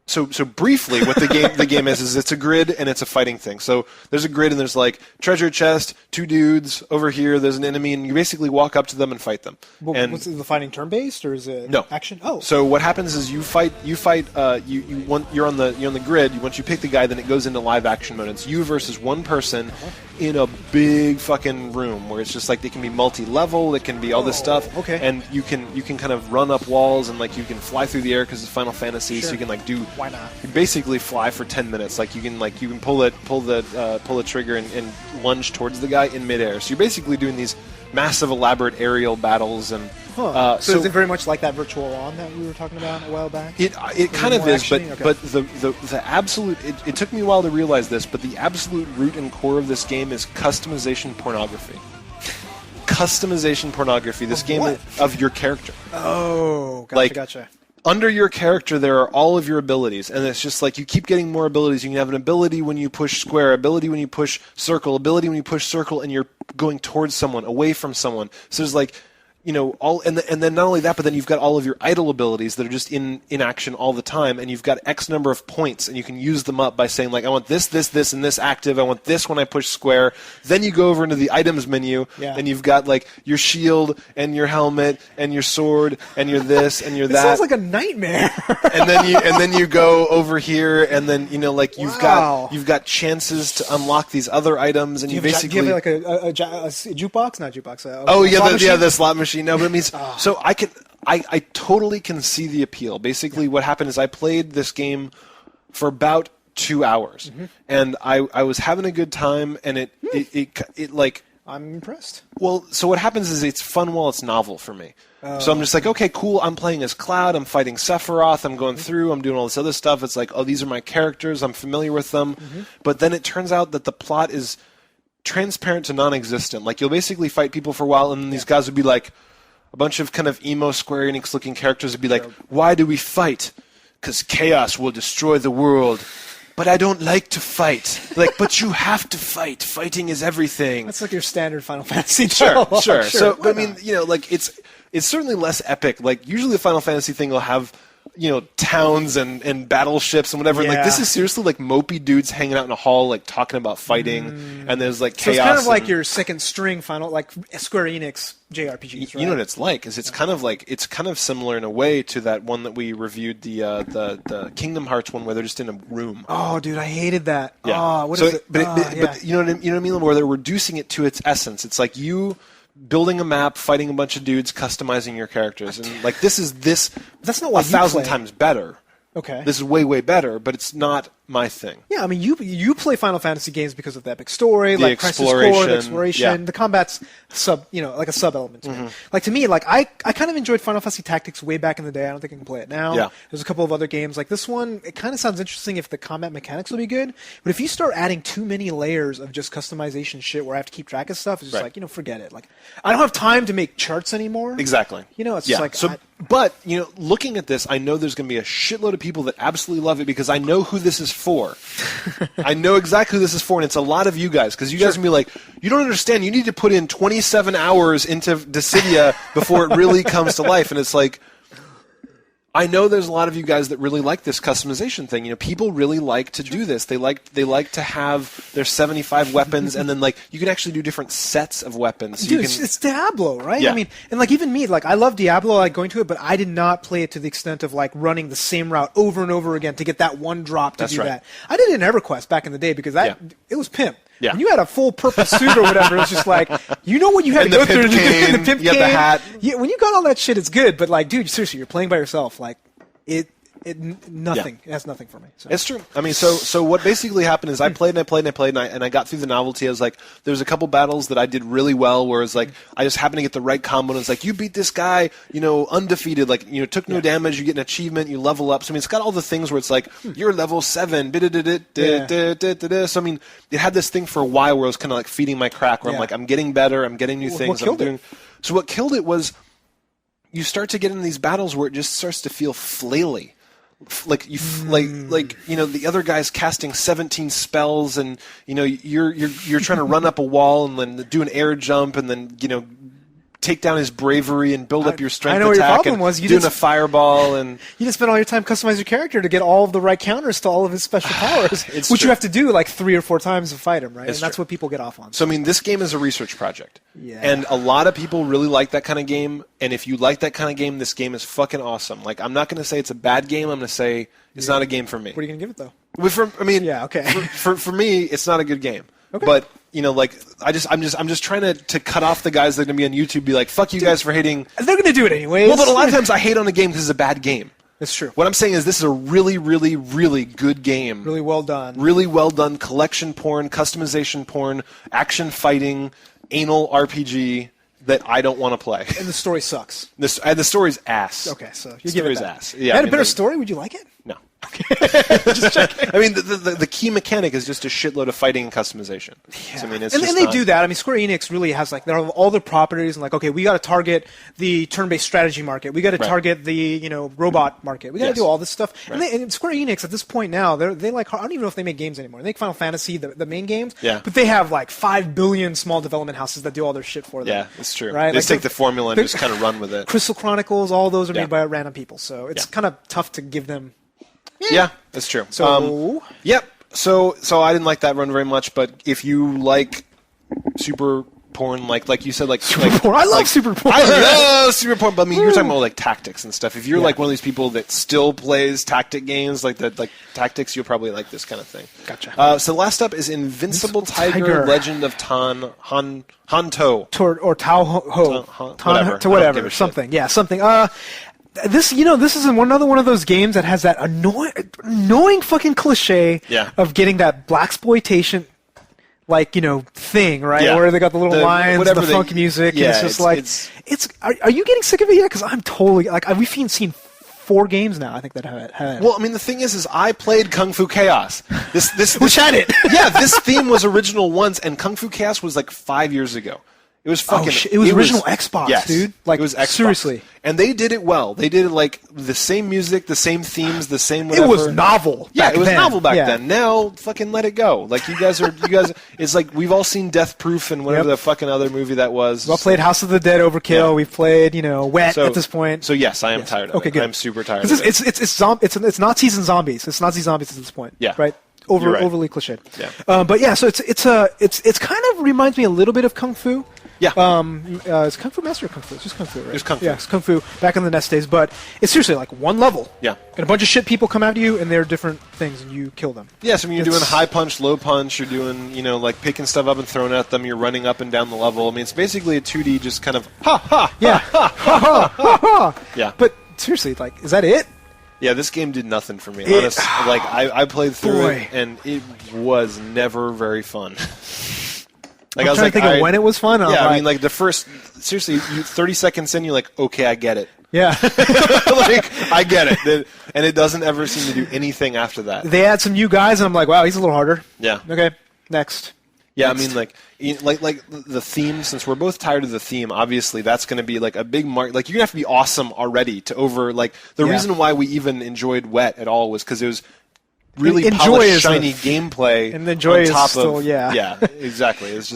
So briefly, what the game is it's a grid and it's a fighting thing. So there's a grid and there's like treasure chest, 2 dudes over here. There's an enemy, and you basically walk up to them and fight them. Well, and what's the fighting turn based or is it no action? Oh, So what happens is you fight. You're on the grid. Once you pick the guy, then it goes into live action mode. It's you versus one person in a big fucking room where it's just like they can be multi-level. It can be all this stuff. okay. And you can kind of run up walls and like you can fly through the air because it's Final Fantasy. So Sure. you can like do. Why not? You basically fly for 10 minutes. Like you can pull the trigger and lunge towards the guy in midair. So you're basically doing these massive elaborate aerial battles and. So is it very much like that Virtual On that we were talking about a while back? It kind of more is, action-y? Okay. but the absolute it took me a while to realize this, but the absolute root and core of this game is customization pornography. Customization pornography. This game what? of your character. Oh, gotcha, Like, gotcha. Under your character, there are all of your abilities, and it's just like you keep getting more abilities. You can have an ability when you push square, ability when you push circle, ability when you push circle, and you're going towards someone, away from someone. So there's like, all, and then not only that, but then you've got all of your idle abilities that are just in action all the time, and you've got X number of points, and you can use them up by saying, like, I want this, and this active, I want this when I push square. Then you go over into the items menu, and you've got, like, your shield, and your helmet, and your sword, and your this, and your that. It sounds like a nightmare. and then you go over here, and then, like, you've Wow. got chances to unlock these other items, and you basically... Do you have, like, a jukebox? Not jukebox. The slot machine. No, but it means so I totally can see the appeal. Basically, what happened is I played this game for about 2 hours, and I was having a good time, and it like. I'm impressed. Well, so what happens is it's fun while it's novel for me. So I'm just like, okay, cool. I'm playing as Cloud. I'm fighting Sephiroth. I'm going through. I'm doing all this other stuff. It's like, oh, these are my characters. I'm familiar with them. But then it turns out that the plot is transparent to non-existent. Like, you'll basically fight people for a while, and then these guys would be like, a bunch of kind of emo Square Enix-looking characters would be like, why do we fight? Because chaos will destroy the world. But I don't like to fight. Like, but you have to fight. Fighting is everything. That's like your standard Final Fantasy Sure. Sure. So, but I mean, like, it's certainly less epic. Like, usually the Final Fantasy thing will have, towns and battleships and whatever. And, like, this is seriously like mopey dudes hanging out in a hall, like, talking about fighting. And there's, like, chaos. So it's kind of like your second string Final, like Square Enix JRPGs, right? You know what it's like? Is it's kind of similar in a way to that one that we reviewed, the Kingdom Hearts one, where they're just in a room. Oh, dude, I hated that. Yeah. Oh, what is it? But you know what I mean? Where they're reducing it to its essence. It's like you building a map, fighting a bunch of dudes, customizing your characters, and like this. That's not what 1,000 times better. Okay. This is way, way better, but it's not my thing. Yeah, I mean, you play Final Fantasy games because of the epic story, The like Crisis Core, the exploration, yeah. the combat's like a sub element to it. Like, to me, like I kind of enjoyed Final Fantasy Tactics way back in the day. I don't think I can play it now. Yeah. There's a couple of other games like this one. It kind of sounds interesting if the combat mechanics will be good, but if you start adding too many layers of just customization shit where I have to keep track of stuff, it's just like, forget it. Like, I don't have time to make charts anymore. Exactly. It's just like But, looking at this, I know there's going to be a shitload of people that absolutely love it because I know who this is for. I know exactly who this is for, and it's a lot of you guys, because you guys are going to be like, you don't understand, you need to put in 27 hours into Dissidia before it really comes to life. And it's like, I know there's a lot of you guys that really like this customization thing. People really like to do this. They like to have their 75 weapons, and then, like, you can actually do different sets of weapons. Dude, it's Diablo, right? Yeah. I mean, and like even me, like I love Diablo, I like going to it, but I did not play it to the extent of like running the same route over and over again to get that one drop to do that. I did it in EverQuest back in the day because it was pimp. Yeah. When you had a full purple suit or whatever, it was just like, what you had to go through. Cane, the pimp you got the cane. hat. Yeah, when you got all that shit, it's good. But like, dude, seriously, you're playing by yourself. Like, nothing. It has nothing for me. So. It's true. I mean, so what basically happened is I played and I got through the novelty. I was like, there was a couple battles that I did really well, where it's like I just happened to get the right combo, and it's like, you beat this guy, undefeated, like, took no damage, you get an achievement, you level up. So I mean, it's got all the things where it's like you're level 7. So I mean, it had this thing for a while where I was kind of like feeding my crack, where I'm like, I'm getting better, I'm getting new things. So what killed it was you start to get in these battles where it just starts to feel flaily. Like the other guy's casting 17 spells, and you're trying to run up a wall and then do an air jump, and then take down his bravery and build up your strength I know attack. What your problem was. Doing a fireball, and you just spent all your time customizing your character to get all of the right counters to all of his special powers, which you have to do like 3 or 4 times to fight him, right? And that's what people get off on. So I mean, this game is a research project, yeah. And a lot of people really like that kind of game. And if you like that kind of game, this game is fucking awesome. Like, I'm not going to say it's a bad game. I'm going to say it's not a game for me. What are you going to give it though? For me, it's not a good game. Okay. But I'm just trying to cut off the guys that are gonna be on YouTube, be like, fuck you guys for hating. They're gonna do it anyways. Well, but a lot of times I hate on a game because it's a bad game. That's true. What I'm saying is this is a really, really, really good game. Really well done. Really well done. Collection porn, customization porn, action fighting, anal RPG that I don't want to play. And the story sucks. The story's ass. Okay, so you the give it story's that. ass. Yeah, It had a better story. Would you like it? No. Just checking. I mean, the key mechanic is just a shitload of fighting and customization. So, I mean, it's and just they not- do that. I mean, Square Enix really has like all their properties and like, okay, we got to target the turn-based strategy market. We got to target the robot market. We got to do all this stuff. Right. And Square Enix at this point now, they like, I don't even know if they make games anymore. They make Final Fantasy, the main games. Yeah. But they have like 5 billion small development houses that do all their shit for them. Yeah, it's true. Right? They just take the formula and just kind of run with it. Crystal Chronicles, all those are Yeah. made by random people, so it's kind of tough to give them. Yeah, that's true. So, Yep. So I didn't like that run very much, but if you like super porn, like you said, like Super porn. I love super porn. I love super porn, but I mean, you're talking about like tactics and stuff. If you're like one of these people that still plays tactic games, like tactics, you'll probably like this kind of thing. Gotcha. So last up is Invincible Tiger, Legend of Hanto. or Tao Ho, Whatever. to I don't give whatever, a shit. something. Yeah, something. This is another one of those games that has that annoying fucking cliche of getting that blaxploitation thing, right? Yeah. Where they got the little lines, the funk music, and it's just are you getting sick of it yet? Because I'm totally we've seen 4 games now, I think, that have it. Well, I mean, the thing is I played Kung Fu Chaos. This Which had it. Yeah, this theme was original once, and Kung Fu Chaos was like 5 years ago. It was fucking. It was original Xbox, yes, dude. Like, it was Xbox. Seriously. And they did it well. They did it like the same music, the same themes, the same whatever. It was novel. Yeah, back it was then. novel back Yeah. then. Now, fucking let it go. Like you guys. It's like we've all seen Death Proof and whatever the fucking other movie that was. We've all played House of the Dead Overkill. Yeah. We've played, Wet at this point. So yes, I am tired of it. Good. I'm super tired of it. It's Nazis and zombies. It's Nazi zombies at this point. Yeah. Right. You're right. Overly cliched. Yeah. But yeah, so it's kind of reminds me a little bit of Kung Fu. Yeah. It's Kung Fu Master or Kung Fu? It's just Kung Fu, right? It's Kung Fu. Yeah, it's Kung Fu back in the NES days. But it's seriously like one level. Yeah. And a bunch of shit people come after you, and they're different things, and you kill them. Yeah, so when you're doing high punch, low punch, you're doing, like picking stuff up and throwing at them, you're running up and down the level. I mean, it's basically a 2D just kind of Yeah. Yeah. But seriously, like, is that it? Yeah, this game did nothing for me. Honestly, like I played through Boy. it, and it was never very fun. I'm trying to think of when it was fun. Yeah, I mean, like the first, seriously, 30 seconds in, you're like, okay, I get it. Yeah. Like, I get it. And it doesn't ever seem to do anything after that. They add some new guys, and I'm like, wow, he's a little harder. Yeah. Okay, next. Yeah, I mean, like the theme. Since we're both tired of the theme, obviously that's going to be like a big mark. Like you're gonna have to be awesome already to the reason why we even enjoyed Wet at all was because it was really And polished, shiny gameplay. And the joy on top is still of, yeah, exactly. It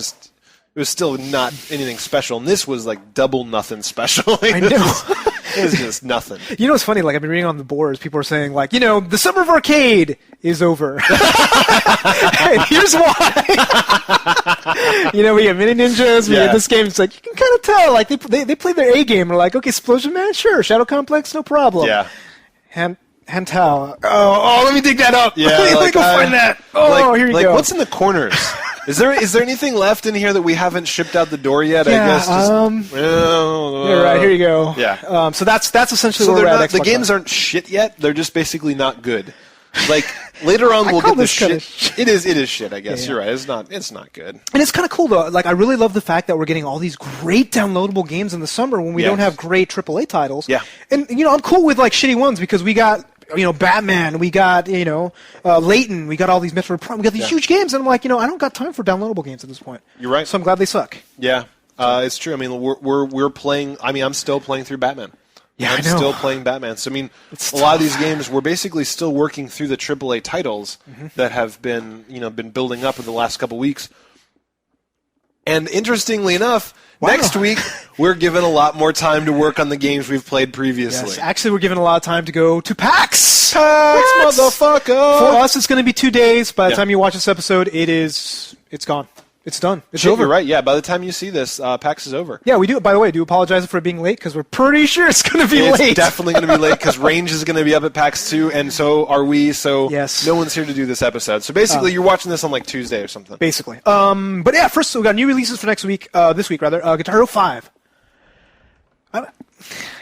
was still not anything special, and this was like double nothing special. I know. It was just nothing. You know what's funny? Like I've been reading on the boards, people are saying like, the summer of arcade is over. And here's why. We get Mini Ninjas. We get this game. It's like you can kind of tell. Like they played their A game. They're like, okay, Explosion Man, sure. Shadow Complex, no problem. Yeah. Hantao. Oh, let me dig that up. Yeah, let me go find that. Oh, here you go. What's in the corners? Is there anything left in here that we haven't shipped out the door yet? Yeah, I guess. You're right. Here you go. Yeah. So that's essentially So where we're at. the games aren't shit yet. They're just basically not good. Like later on, we'll get the shit. It is shit. I guess you're right. It's not good. And it's kind of cool though. Like I really love the fact that we're getting all these great downloadable games in the summer when we don't have great AAA titles. Yeah. And I'm cool with like shitty ones because we got Batman, we got Layton, we got all these Metroid Prime, we got these huge games, and I'm like, I don't got time for downloadable games at this point. You're right. So I'm glad they suck. Yeah. It's true. I mean, we're playing. I mean, I'm still playing through Batman. Yeah, I'm I know. still playing Batman. So I mean, a lot of these games, we're basically still working through the AAA titles that have been building up in the last couple weeks. And interestingly enough, next week we're given a lot more time to work on the games we've played previously. Yes, actually, we're given a lot of time to go to PAX. PAX, motherfucker! For us, it's going to be 2 days. By the time you watch this episode, it's gone. It's done. It's over. You're right. Yeah, by the time you see this, PAX is over. Yeah, we do. By the way, do apologize for being late because we're pretty sure it's going to be late. It's definitely going to be late because Range is going to be up at PAX 2, and so are we. So yes. No one's here to do this episode. So basically, you're watching this on like Tuesday or something. Basically. But yeah, first we got new releases for next week. This week rather. Guitar Hero 5.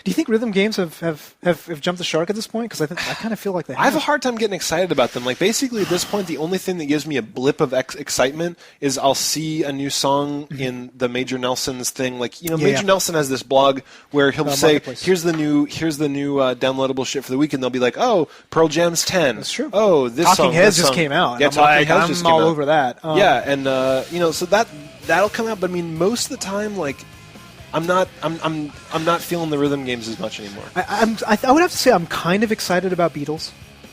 Do you think rhythm games have jumped the shark at this point? Because I kind of feel like they have. I have a hard time getting excited about them. Like, basically, at this point, the only thing that gives me a blip of excitement is I'll see a new song in the Major Nelson's thing. Like, Major Nelson has this blog where he'll say, here's the new downloadable shit for the week, and they'll be like, oh, Pearl Jam's 10. That's true. Oh, this Talking song. Heads this just song. came out. Yeah, I'm Heads all over that. Yeah, and, so that'll come out, but I mean, most of the time, like, I'm not feeling the rhythm games as much anymore. I would have to say I'm kind of excited about Beatles.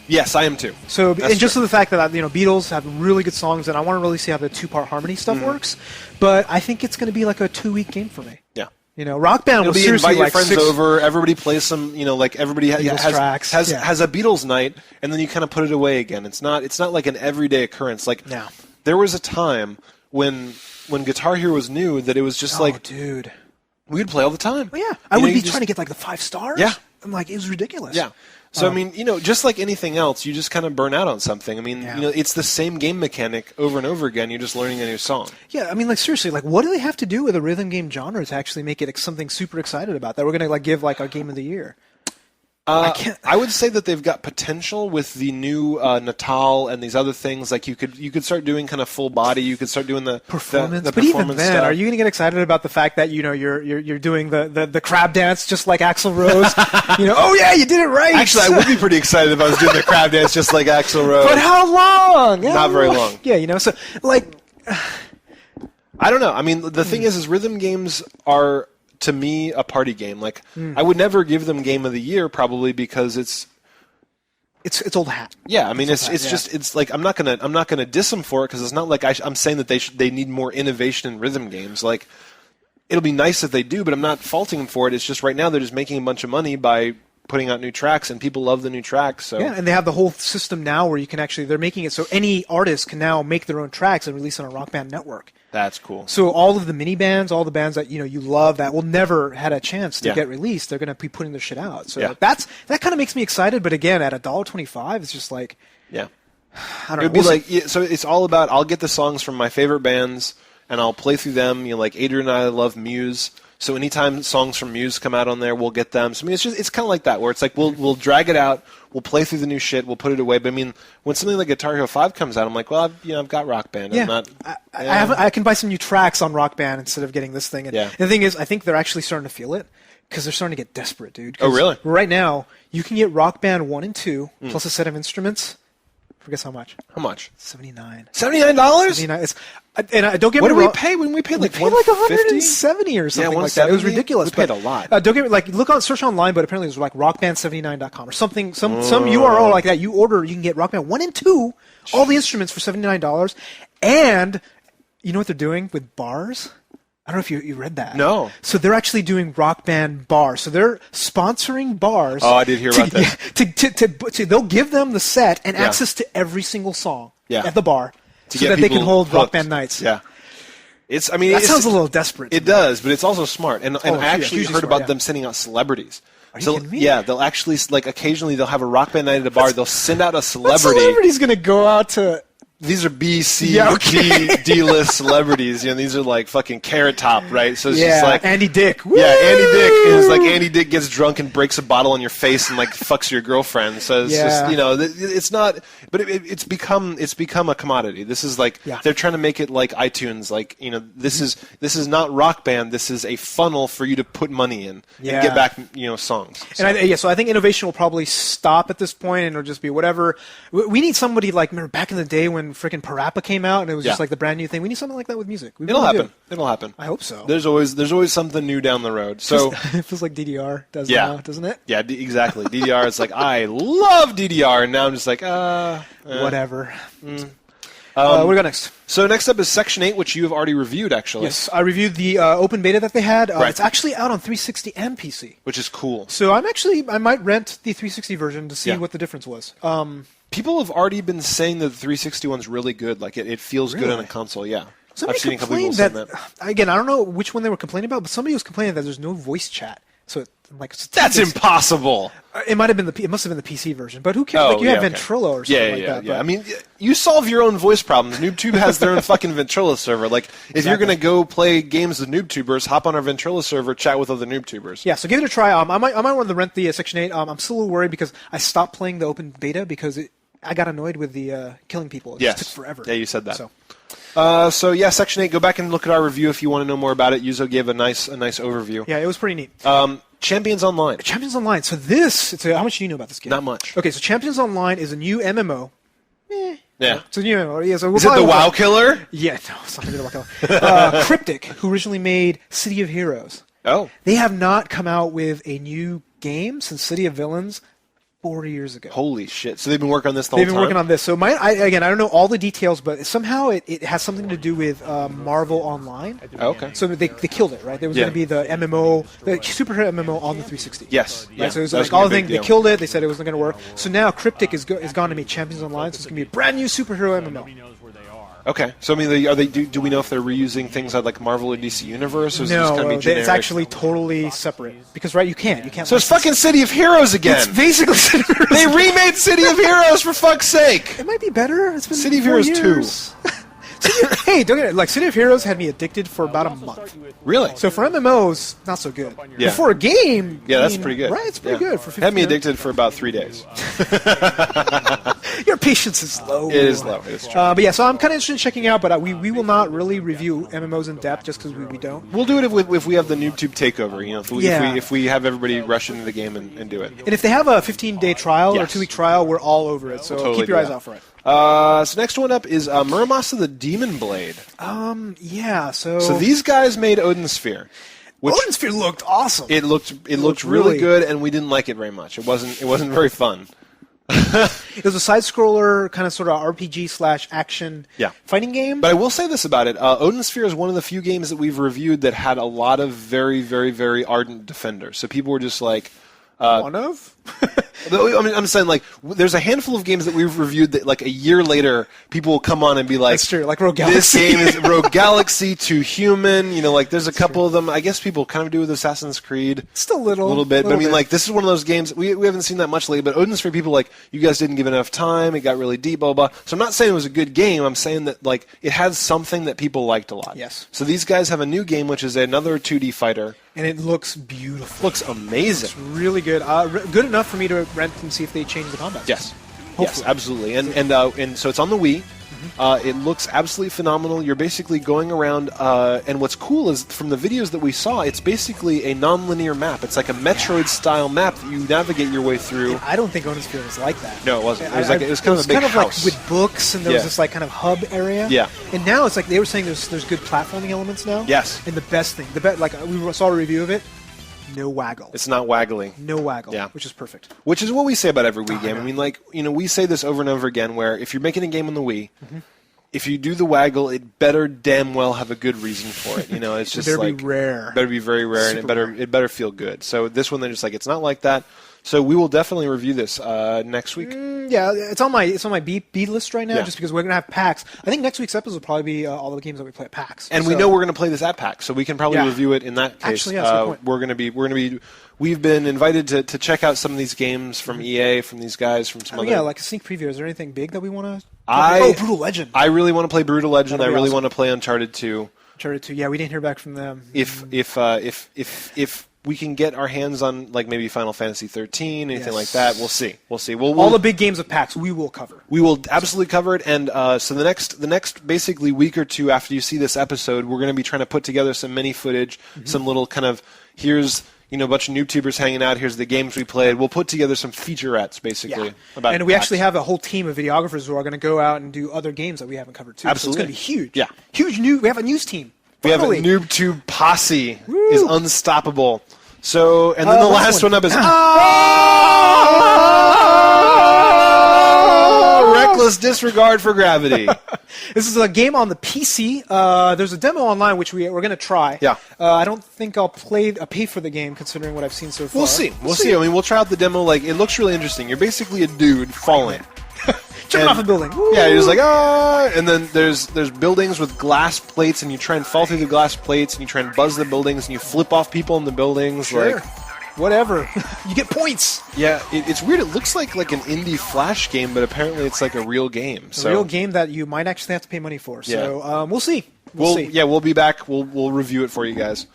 Yes, I am too. So, and just for the fact that Beatles have really good songs, and I want to really see how the 2-part harmony stuff works. But I think it's going to be like a 2-week game for me. Yeah. Rock Band will seriously invite your like friends over. Everybody plays some. Like everybody tracks. has a Beatles night, and then you kind of put it away again. It's not like an everyday occurrence. Like there was a time when Guitar Hero was new that it was just dude. We would play all the time. Well, yeah, I would be trying to get like the 5 stars. Yeah, I'm like, it was ridiculous. Yeah. So I mean, just like anything else, you just kind of burn out on something. I mean, it's the same game mechanic over and over again. You're just learning a new song. Yeah, I mean, like seriously, like what do they have to do with a rhythm game genre to actually make it something super excited about that we're going to like give like our game of the year? I would say that they've got potential with the new Natal and these other things. Like you could start doing kind of full body. You could start doing the performance. The but even then, stuff. Are you going to get excited about the fact that you're doing the crab dance just like Axl Rose? Oh yeah, you did it right. Actually, I would be pretty excited if I was doing the crab dance just like Axl Rose. But how long? Not very long. Yeah, so like, I don't know. I mean, the thing is rhythm games are, to me, a party game. Like I would never give them Game of the Year probably because it's old hat. Yeah, I mean it's like I'm not gonna diss them for it because it's not like I'm saying that they need more innovation in rhythm games. Like it'll be nice if they do, but I'm not faulting them for it. It's just right now they're just making a bunch of money by putting out new tracks, and people love the new tracks. So yeah, and they have the whole system now where you can actually they're making it so any artist can now make their own tracks and release on a Rock Band network. That's cool. So all of the mini bands, all the bands that you love that will never had a chance to get released, they're going to be putting their shit out. So that kind of makes me excited. But again, at $1.25, it's just like I don't know. It'd be like so it's all about I'll get the songs from my favorite bands and I'll play through them. Like Adrian and I love Muse. So anytime songs from Muse come out on there, we'll get them. So I mean, it's kind of like that, where it's like we'll drag it out, we'll play through the new shit, we'll put it away. But I mean, when something like Guitar Hero 5 comes out, I'm like, well, I've got Rock Band. Yeah, I can buy some new tracks on Rock Band instead of getting this thing. And the thing is, I think they're actually starting to feel it because they're starting to get desperate, dude. Oh, really? Right now, you can get Rock Band 1 and 2 plus a set of instruments. Guess how much? How much? $79. $79? $79. And don't get me wrong. What did we pay when we paid like $150 $170 or something like that? It was ridiculous. We paid a lot. Don't get me search online, but apparently it was like rockband79.com or something, some URL like that. You can get Rock Band 1 and 2, all the instruments for $79, and you know what they're doing with bars? I don't know if you read that. No. So they're actually doing Rock Band bars. So they're sponsoring bars. Oh, I did hear about that. They'll give them the set and access to every single song at the bar so that they can hold hooked. Rock Band nights. Yeah. That sounds a little desperate. It does, but it's also smart. And I actually heard about them sending out celebrities. Are you kidding me? Yeah, they'll actually, like, occasionally they'll have a Rock Band night at a bar. They'll send out a celebrity. What celebrity's going to go out to... These are B, C, D-list celebrities. These are like fucking Carrot Top, right? So it's just like Andy Dick. Woo! Yeah, Andy Dick is like Andy Dick gets drunk and breaks a bottle on your face and like fucks your girlfriend. So it's just it's not, but it's become a commodity. This is like they're trying to make it like iTunes. Like this is not Rock Band. This is a funnel for you to put money in and get back songs. So. And so I think innovation will probably stop at this point, and it'll just be whatever. We need somebody like remember back in the day when freaking Parappa came out and it was just like the brand new thing. We need something like that with music. It'll happen. It'll happen. I hope so. There's always something new down the road. So it feels like DDR does now, doesn't it? Yeah, exactly. DDR is like I love DDR, and now I'm just like whatever. What do we got next? So next up is Section 8, which you have already reviewed, actually. Yes, I reviewed the open beta that they had. It's actually out on 360 and PC. Which is cool. So I might rent the 360 version to see what the difference was. People have already been saying that the 360 one's really good. Like it feels good on a console, yeah. Somebody I've seen a couple complained people saying that. Again, I don't know which one they were complaining about, but somebody was complaining that there's no voice chat. So like That's impossible. It might have been it must have been the PC version, but who cares? Oh, like you yeah, have okay. Ventrilo or something like that. Yeah. But I mean, you solve your own voice problems. NooBTooB has their own fucking Ventrilo server. Like, if you're going to go play games with NooBTubers, hop on our Ventrilo server, chat with other NooBTubers. yeah, so give it a try. I might want to rent the Section 8. I'm still a little worried because I stopped playing the open beta because I got annoyed with the killing people. It just took forever. Yeah, you said that. So Yeah, Section 8, go back and look at our review if you want to know more about it. Yuzo gave a nice overview. yeah, it was pretty neat. Champions Online. Champions Online. So how much do you know about this game? Not much. Okay, so Champions Online is a new MMO. Yeah. It's a new MMO. Yeah, so Is it the WoW killer? Yeah, no, it's not going to be the WoW killer. Cryptic, who originally made City of Heroes. Oh. They have not come out with a new game since City of Villains 40 years ago. Holy shit. So they've been working on this the whole They've time? been working on this. So I don't know all the details, but somehow it has something to do with Marvel Online. Oh, okay. So they killed it, right? There was going to be the MMO, the superhero MMO on the 360. Yes. Right? Yeah. So it was That was like gonna all be the a big things, they deal. killed it, they said it wasn't going to work. So now Cryptic is gone to make Champions Online, so it's going to be a brand new superhero MMO. Okay. So, I mean, do we know if they're reusing things like Marvel or DC Universe? Or is it just No, going to be generic? it's actually totally separate. Because, right, you can't. So it's fucking City of Heroes again. It's basically They remade City of Heroes, for fuck's sake! It might be better. It's been City of 4 Heroes 2. years. Hey, don't get it. Like, City of Heroes had me addicted for about a month. Really? So for MMOs, not so good. Yeah. But for a game, Yeah, I that's mean, pretty good. Right, it's pretty Yeah. good for 50 Had me years. addicted for about 3 days. Your patience is low. It is low. It is true. But yeah, so I'm kind of interested in checking out, but we will not really review MMOs in depth just because we don't. We'll do it if we have the NooBTooB takeover. You know, Yeah. if we have everybody rush into the game and do it. And if they have a 15-day trial Yes. or 2-week trial, we're all over it. So We'll totally keep your do eyes that. out for it. So next one up is Muramasa the Demon Blade. Yeah, so... So these guys made Odin Sphere, which Odin Sphere looked awesome. it looked looked really really- good, and we didn't like it very much. It wasn't very fun. It was a side-scroller, kind of sort of RPG/action Yeah. fighting game. But I will say this about it: Odin Sphere is one of the few games that we've reviewed that had a lot of very, very, very ardent defenders. So people were just like. One of? I mean, I'm saying, like, there's a handful of games that we've reviewed that, like, a year later, people will come on and be like, That's true, like Rogue this Galaxy. game is Rogue Galaxy to Human. You know, like, there's a couple of them. I guess people kind of do with Assassin's Creed. Still a little bit. But I mean, bit. like, this is one of those games, we haven't seen that much lately, but Odin Sphere, people like, you guys didn't give enough time, it got really deep, blah, blah. So I'm not saying it was a good game, I'm saying that, like, it has something that people liked a lot. Yes. So these guys have a new game, which is another 2D fighter. And it looks beautiful. Looks amazing. It's really good. Good enough for me to rent and see if they change the combat. Yes. Hopefully. Yes, absolutely. And so it's on the Wii. It looks absolutely phenomenal. You're basically going around, and what's cool is from the videos that we saw, it's basically a non-linear map. It's like a Metroid-style map that you navigate your way through. I don't think Odin Sphere was like that. No, it wasn't. It was kind of a big kind of house. like with books, and there was Yeah. this like kind of hub area. Yeah. And now it's like they were saying there's good platforming elements now. Yes. And the best thing, like we saw a review of it, no waggle. It's not waggly. No waggle. Yeah. Which is perfect. Which is what we say about every Wii game. yeah. I mean, like, you know, we say this over and over again, where if you're making a game on the Wii, if you do the waggle, it better damn well have a good reason for it. You know, it's just better like be rare. better be very rare, and Super it better feel good. So this one, they're just like, it's not like that. So we will definitely review this next week. Yeah, it's on my B list right now, Yeah. just because we're gonna have PAX. I think next week's episode will probably be all the games that we play at PAX. And we So- know we're going to play this at PAX, so we can probably Yeah. review it in that case. Actually, yeah, that's a good point. We've been invited to check out some of these games from EA, from these guys, from some other. Yeah, like a sneak preview. Is there anything big that we want to? I- Brutal Legend. I really want to play Brutal Legend. I That'll be really awesome. want to play Uncharted 2. Uncharted 2. Yeah, we didn't hear back from them. If we can get our hands on, like, maybe Final Fantasy 13, anything Yes. like that, we'll see. All the big games of PAX we will cover. We will absolutely cover it, and so the next basically week or two after you see this episode, we're going to be trying to put together some mini footage, some little kind of, here's, you know, a bunch of NooBTubers hanging out, here's the games we played. We'll put together some featurettes, basically. About And we PAX. actually have a whole team of videographers who are going to go out and do other games that we haven't covered too. Absolutely. So it's going to be huge. Yeah. Huge new. We have a news team. We have a Finally. NooBTooB posse Woo. is unstoppable. So, and then the last one up is Reckless Disregard for Gravity. This is a game on the PC. There's a demo online which we're going to try. Yeah. I don't think I'll pay for the game considering what I've seen so far. We'll see. We'll see. I mean, we'll try out the demo. Like, it looks really interesting. You're basically a dude falling. Jumping off a building. Woo. Yeah, you're just like, ah! And then there's buildings with glass plates, and you try and fall through the glass plates, and you try and buzz the buildings, and you flip off people in the buildings. Sure. Like, whatever. You get points. Yeah, it's weird. It looks like an indie Flash game, but apparently it's like a real game. A real game that you might actually have to pay money for. So we'll see. We'll see. Yeah, we'll be back. We'll review it for you guys.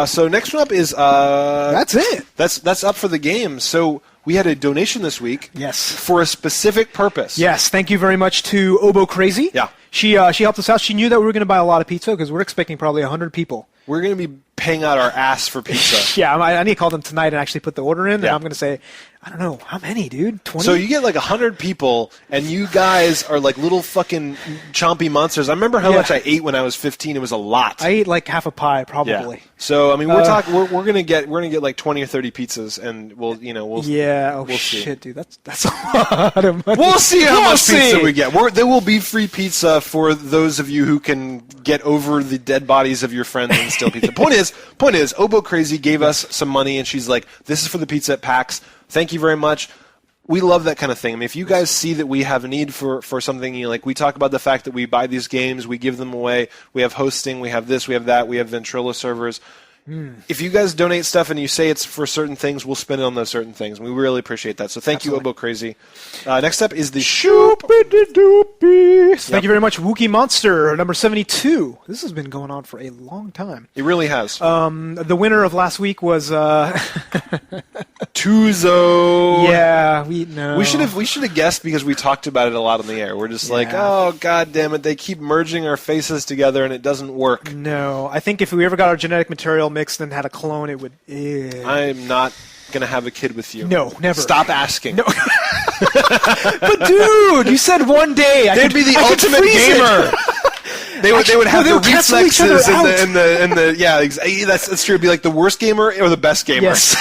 So next one up is that's it. That's up for the game. So we had a donation this week. Yes. For a specific purpose. Yes. Thank you very much to Obo Crazy. Yeah. She helped us out. She knew that we were going to buy a lot of pizza because we're expecting probably 100 people. We're going to be paying out our ass for pizza. Yeah, I need to call them tonight and actually put the order in. Yeah. And I'm going to say, I don't know, how many, dude? 20? So you get like 100 people, and you guys are like little fucking chompy monsters. I remember how much I ate when I was 15. It was a lot. I ate like half a pie, probably. Yeah. So I mean, we're gonna get like 20 or 30 pizzas, and we'll yeah. Oh we'll shit, see. dude, that's a lot of money. We'll see how much pizza we get. There will be free pizza for those of you who can get over the dead bodies of your friends and steal pizza. Point is, Obo Crazy gave us some money, and she's like, "This is for the pizza at PAX. Thank you very much." We love that kind of thing. I mean, if you guys see that we have a need for something, like we talk about the fact that we buy these games, we give them away, we have hosting, we have this, we have that, we have Ventrilo servers. If you guys donate stuff and you say it's for certain things, we'll spend it on those certain things. We really appreciate that. So thank you, Obo Crazy. Next up is the Shoop-a-de-doopy. Thank you very much, Wookie Monster, number 72. This has been going on for a long time. It really has. The winner of last week was Tuzo. Yeah, we should have guessed because we talked about it a lot on the air. We're just like, oh god damn it, they keep merging our faces together and it doesn't work. No, I think if we ever got our genetic material mixed and had a clone, it would. I'm not gonna have a kid with you. No, never. Stop asking. No. But dude, you said one day they'd be the ultimate gamer. They would have the reflexes and the yeah, that's true. It'd be like the worst gamer or the best gamer. Yes.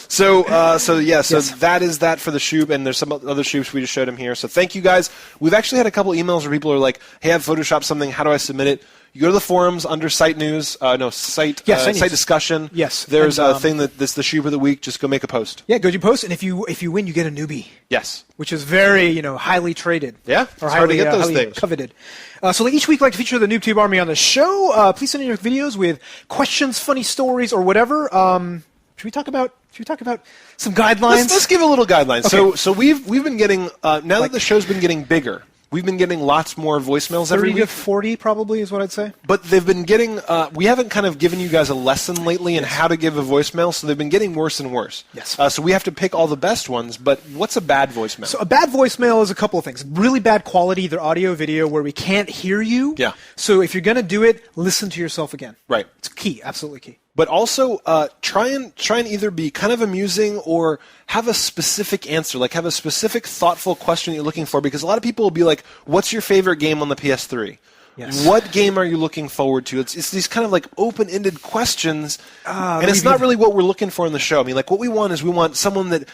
So that is that for the Shoop, and there's some other Shoops we just showed him here. So thank you guys. We've actually had a couple emails where people are like, "Hey, I've photoshopped something. How do I submit it?" You go to the forums under site news. Site discussion. Yes. There's a thing that's the Shoop of the week. Just go make a post. Yeah, go do post, and if you win, you get a newbie. Yes. Which is very highly traded. Yeah. Or it's highly, hard to get those highly things. Coveted. So like each week, I like to feature the NooBTooB army on the show. Please send in your videos with questions, funny stories, or whatever. Should we talk about some guidelines? Let's give a little guidelines. Okay. So we've been getting now that the show's been getting bigger. We've been getting lots more voicemails every week. 30 to 40 probably is what I'd say. But they've been getting we haven't kind of given you guys a lesson lately in how to give a voicemail, so they've been getting worse and worse. Yes. So we have to pick all the best ones, but what's a bad voicemail? So a bad voicemail is a couple of things. Really bad quality, either audio, video, where we can't hear you. Yeah. So if you're going to do it, listen to yourself again. Right. It's key, absolutely key. But also try and either be kind of amusing or have a specific answer, like have a specific thoughtful question that you're looking for, because a lot of people will be like, what's your favorite game on the PS3? Yes. What game are you looking forward to? It's these kind of like open-ended questions, and it's not really what we're looking for in the show. I mean, like what we want someone that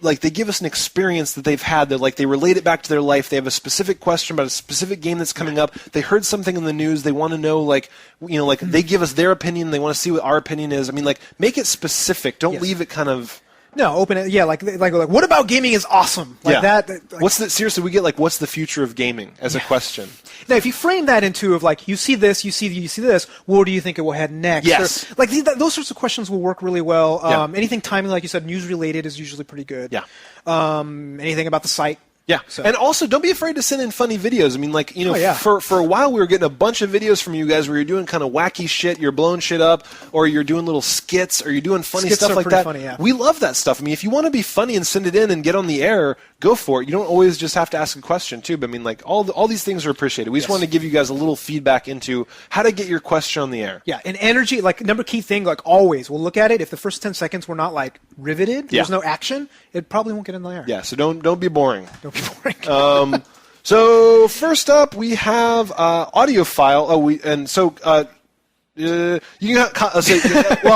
like they give us an experience that they've had, that like they relate it back to their life. They have a specific question about a specific game that's coming up. They heard something in the news. They want to know, like they give us their opinion. They want to see what our opinion is. I mean, like make it specific. Don't leave it kind of. No, open it. Yeah, like what about gaming is awesome? Like that. Like, seriously? We get like, what's the future of gaming as a question? Now, if you frame that into of like you see this, you see this, where do you think it will head next? Yes. Or, like those sorts of questions will work really well. Anything timing, like you said, news related is usually pretty good. Yeah. Anything about the site. Yeah, so. And also don't be afraid to send in funny videos. I mean, like, for a while we were getting a bunch of videos from you guys where you're doing kind of wacky shit, you're blowing shit up, or you're doing little skits, or you're doing funny stuff like that. Funny, yeah. We love that stuff. I mean, if you want to be funny and send it in and get on the air, go for it. You don't always just have to ask a question, too. But I mean, like, all these things are appreciated. We just want to give you guys a little feedback into how to get your question on the air. Yeah, and energy, like, number key thing, like, always, we'll look at it. If the first 10 seconds were not, like, riveted, there's no action, it probably won't get in the air. Yeah, so don't be boring. Don't be boring. So first up, we have audio file. You can. Well,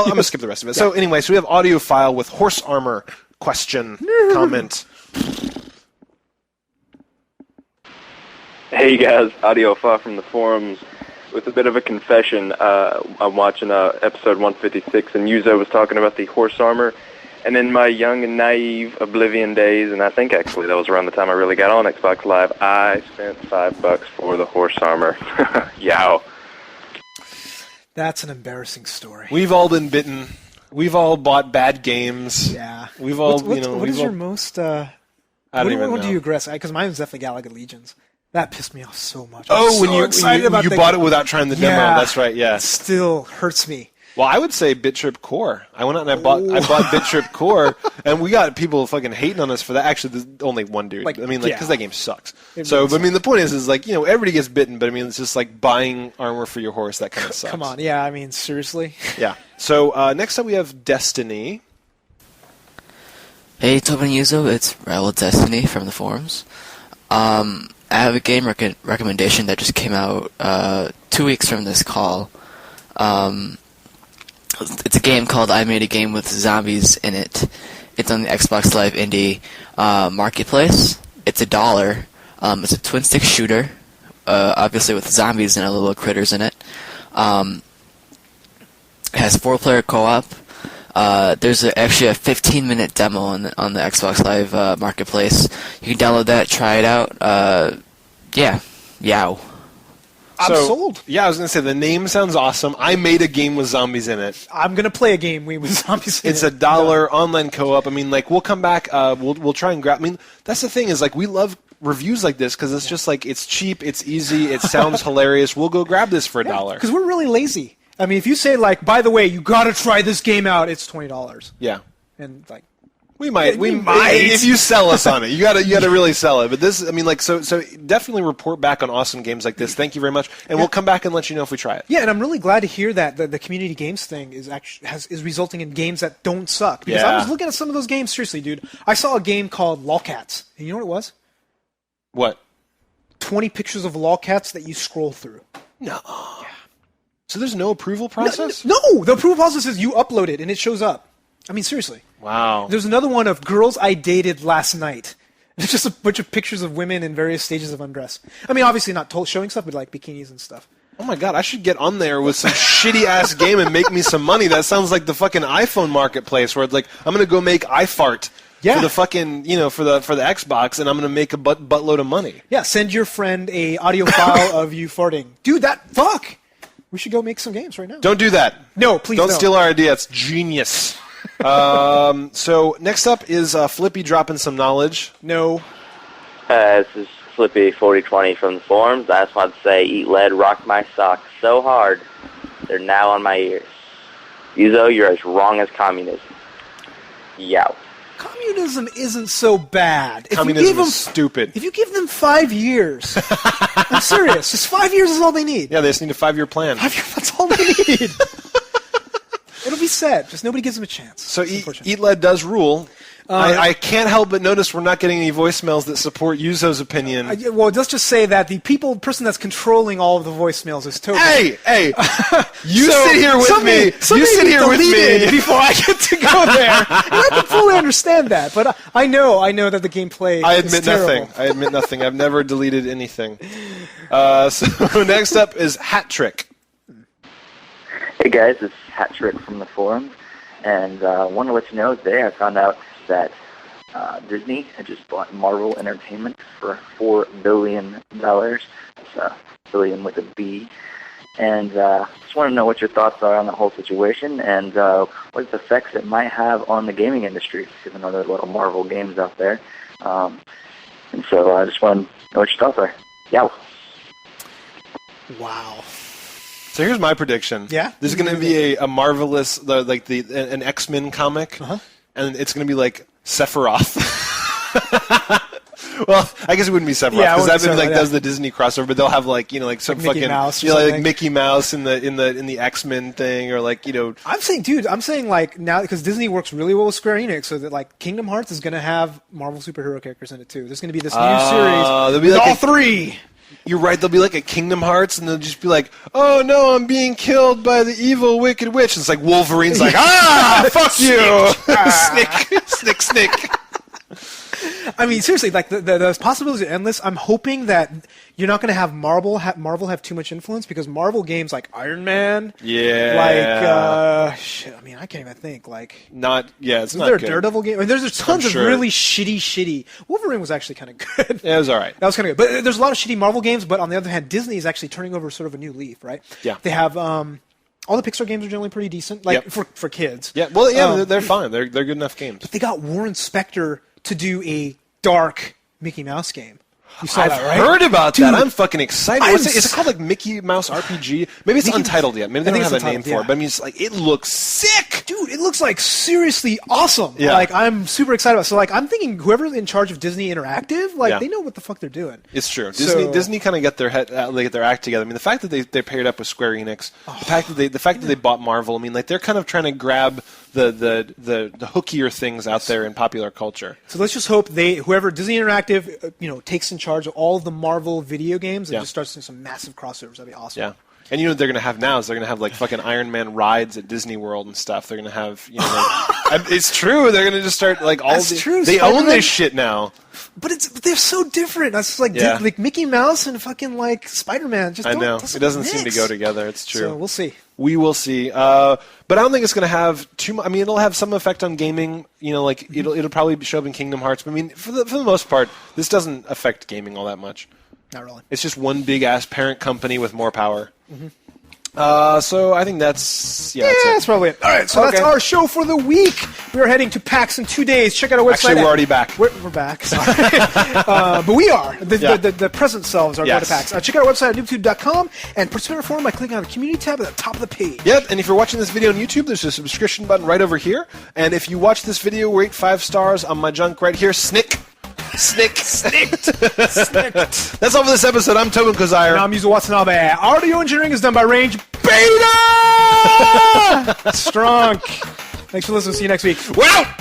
I'm gonna skip the rest of it. So anyway, we have audio file with horse armor question comment. Hey guys, audio file from the forums with a bit of a confession. I'm watching episode 156, and Yuzo was talking about the horse armor. And in my young and naive Oblivion days, and I think actually that was around the time I really got on Xbox Live, I spent $5 for the horse armor. Yow. That's an embarrassing story. We've all been bitten. We've all bought bad games. Yeah. We've all, What is your most? I don't even What know. do you regret? Because mine was definitely Galaga Legions. That pissed me off so much. Oh, when you that bought it without trying the demo. That's right. Yeah. It still hurts me. Well, I would say BitTrip Core. I went out and I bought BitTrip Core, and we got people fucking hating on us for that. Actually, there's only one dude. Because that game sucks. So, but, the point is like, everybody gets bitten, but it's just like buying armor for your horse. That kind of sucks. Come on, yeah. Seriously. Yeah. So next up we have Destiny. Hey, Tobin Yuzo, it's Raul Destiny from the forums. I have a game recommendation that just came out 2 weeks from this call. It's a game called I Made a Game with Zombies in It. It's on the Xbox Live Indie Marketplace. It's $1. It's a twin-stick shooter, obviously with zombies and little critters in it. It has 4-player co-op. There's actually a 15-minute demo on the Xbox Live Marketplace. You can download that, try it out. Yow. I'm sold. Yeah, I was going to say, the name sounds awesome. I made a game with zombies in it. I'm going to play a game with zombies in it. It's $1 online co-op. We'll come back. We'll try and grab. That's the thing is, like, we love reviews like this because it's just like, it's cheap, it's easy, it sounds hilarious. We'll go grab this for $1. Because we're really lazy. If you say, like, by the way, you got to try this game out, it's $20. Yeah. And, like, We might. might. If you sell us on it, you gotta really sell it. But this, so definitely report back on awesome games like this. Thank you very much, and we'll come back and let you know if we try it. Yeah, and I'm really glad to hear that the community games thing is resulting in games that don't suck. Because I was looking at some of those games. Seriously, dude, I saw a game called Lolcats, and you know what it was? What? 20 pictures of lolcats that you scroll through. No. Yeah. So there's no approval process? No, the approval process is you upload it and it shows up. Seriously. Wow. There's another one of girls I dated last night. It's just a bunch of pictures of women in various stages of undress. obviously not showing stuff, but like bikinis and stuff. Oh my god, I should get on there with some shitty-ass game and make me some money. That sounds like the fucking iPhone marketplace where it's like, I'm going to go make iFart for the fucking, for the Xbox, and I'm going to make a buttload of money. Yeah, send your friend a audio file of you farting. Dude, fuck! We should go make some games right now. Don't do that. No, please don't steal our idea. It's genius. So next up is Flippy dropping some knowledge. No. This is Flippy 4020 from the forums. I just want to say, Eat Lead rocked my socks so hard, they're now on my ears. Yuzo, you're as wrong as communism. Yow. Communism isn't so bad. Communism is stupid. If you give them 5 years, I'm serious. Just 5 years is all they need. Yeah, they just need a 5-year plan. 5 years, that's all they need. It'll be sad. Just nobody gives them a chance. So Eat Lead does rule. I can't help but notice we're not getting any voicemails that support Yuzo's opinion. Well, let's just say that the person that's controlling all of the voicemails is Toby. Hey! You sit here with me. You sit here with me before I get to go there. And I can fully understand that, but I know that the gameplay. I admit is terrible. nothing. I admit nothing. I've never deleted anything. So next up is Hat Trick. Hey guys, it's Hat Trick from the forums, and I want to let you know today I found out that Disney had just bought Marvel Entertainment for $4 billion. That's billion with a B. And just want to know what your thoughts are on the whole situation and what effects it might have on the gaming industry, given all the little Marvel games out there. And so I just want to know what your thoughts are. Yow. Wow. So here's my prediction. Yeah? There's going to be a marvelous, an X-Men comic, and it's going to be like Sephiroth. Well, I guess it wouldn't be Sephiroth because that's the Disney crossover. But they'll have some Mickey fucking Mouse like Mickey Mouse in the X-Men thing, or I'm saying like now because Disney works really well with Square Enix, so that like Kingdom Hearts is going to have Marvel superhero characters in it too. There's going to be this new series. With all three. You're right. There'll be like a Kingdom Hearts, and they'll just be like, "Oh no, I'm being killed by the evil, wicked witch." And it's like Wolverine's like, fuck you, snick. Seriously, like the possibilities are endless. I'm hoping that you're not going to have Marvel have too much influence because Marvel games like Iron Man, shit. I can't even think. It's not there good. A Daredevil game? There's tons of really shitty. Wolverine was actually kind of good. Yeah, it was all right. That was kind of good. But there's a lot of shitty Marvel games. But on the other hand, Disney is actually turning over sort of a new leaf, right? Yeah. They have All the Pixar games are generally pretty decent, like for kids. Yeah, well, yeah, they're fine. They're good enough games. They got Warren Spector to do a dark Mickey Mouse game. You saw I've that, right? heard about Dude, that. I'm fucking excited. Is it called like Mickey Mouse RPG? Maybe it's Mickey- untitled yet. Maybe they I don't think have it's a name Untitled, for it. But I mean, it's like it looks sick. Dude, it looks like seriously awesome. Yeah. Like, I'm super excited about it. So, like, I'm thinking whoever's in charge of Disney Interactive, like, Yeah. they know what the fuck they're doing. It's true. So- Disney kind of get their act together. I mean, the fact that they paired up with Square Enix, the fact that they bought Marvel. I mean, like they're kind of trying to grab the hookier things out there in popular culture. So let's just hope whoever Disney Interactive, takes in charge of all of the Marvel video games and Yeah. just starts doing some massive crossovers. That'd be awesome. Yeah. And you know what they're going to have now is they're going to have like fucking Iron Man rides at Disney World and stuff. They're going to have, it's true. They're going to just start like all That's true. They own Spider-Man- this shit now. But they're so different. That's like Yeah. like Mickey Mouse and fucking like Spider-Man. Just I don't- know. doesn't It doesn't seem to mix. go together. It's true. So we'll see. We will see. But I don't think it's going to have too much. I mean, it'll have some effect on gaming. It'll probably show up in Kingdom Hearts. But I mean, for the most part, this doesn't affect gaming all that much. Not really. It's just one big ass parent company with more power. So I think that's That's probably it. All right, so that's Okay. our show for the week. We are heading to PAX in 2 days. Check out our website. Actually, we're already back. We're back. Sorry. But we are. The present selves are going to Yes. PAX. Check out our website at NooBTooB.com and participate in our forum by clicking on the community tab at the top of the page. Yep, and if you're watching this video on YouTube, there's a subscription button right over here. And if you watch this video, rate 5 stars on my junk right here. Snicked. That's all for this episode. I'm Tobin Kozire. And I'm Yuzo Watanabe. Audio engineering is done by Range Beta! Strong. Thanks for listening. See you next week. Wow!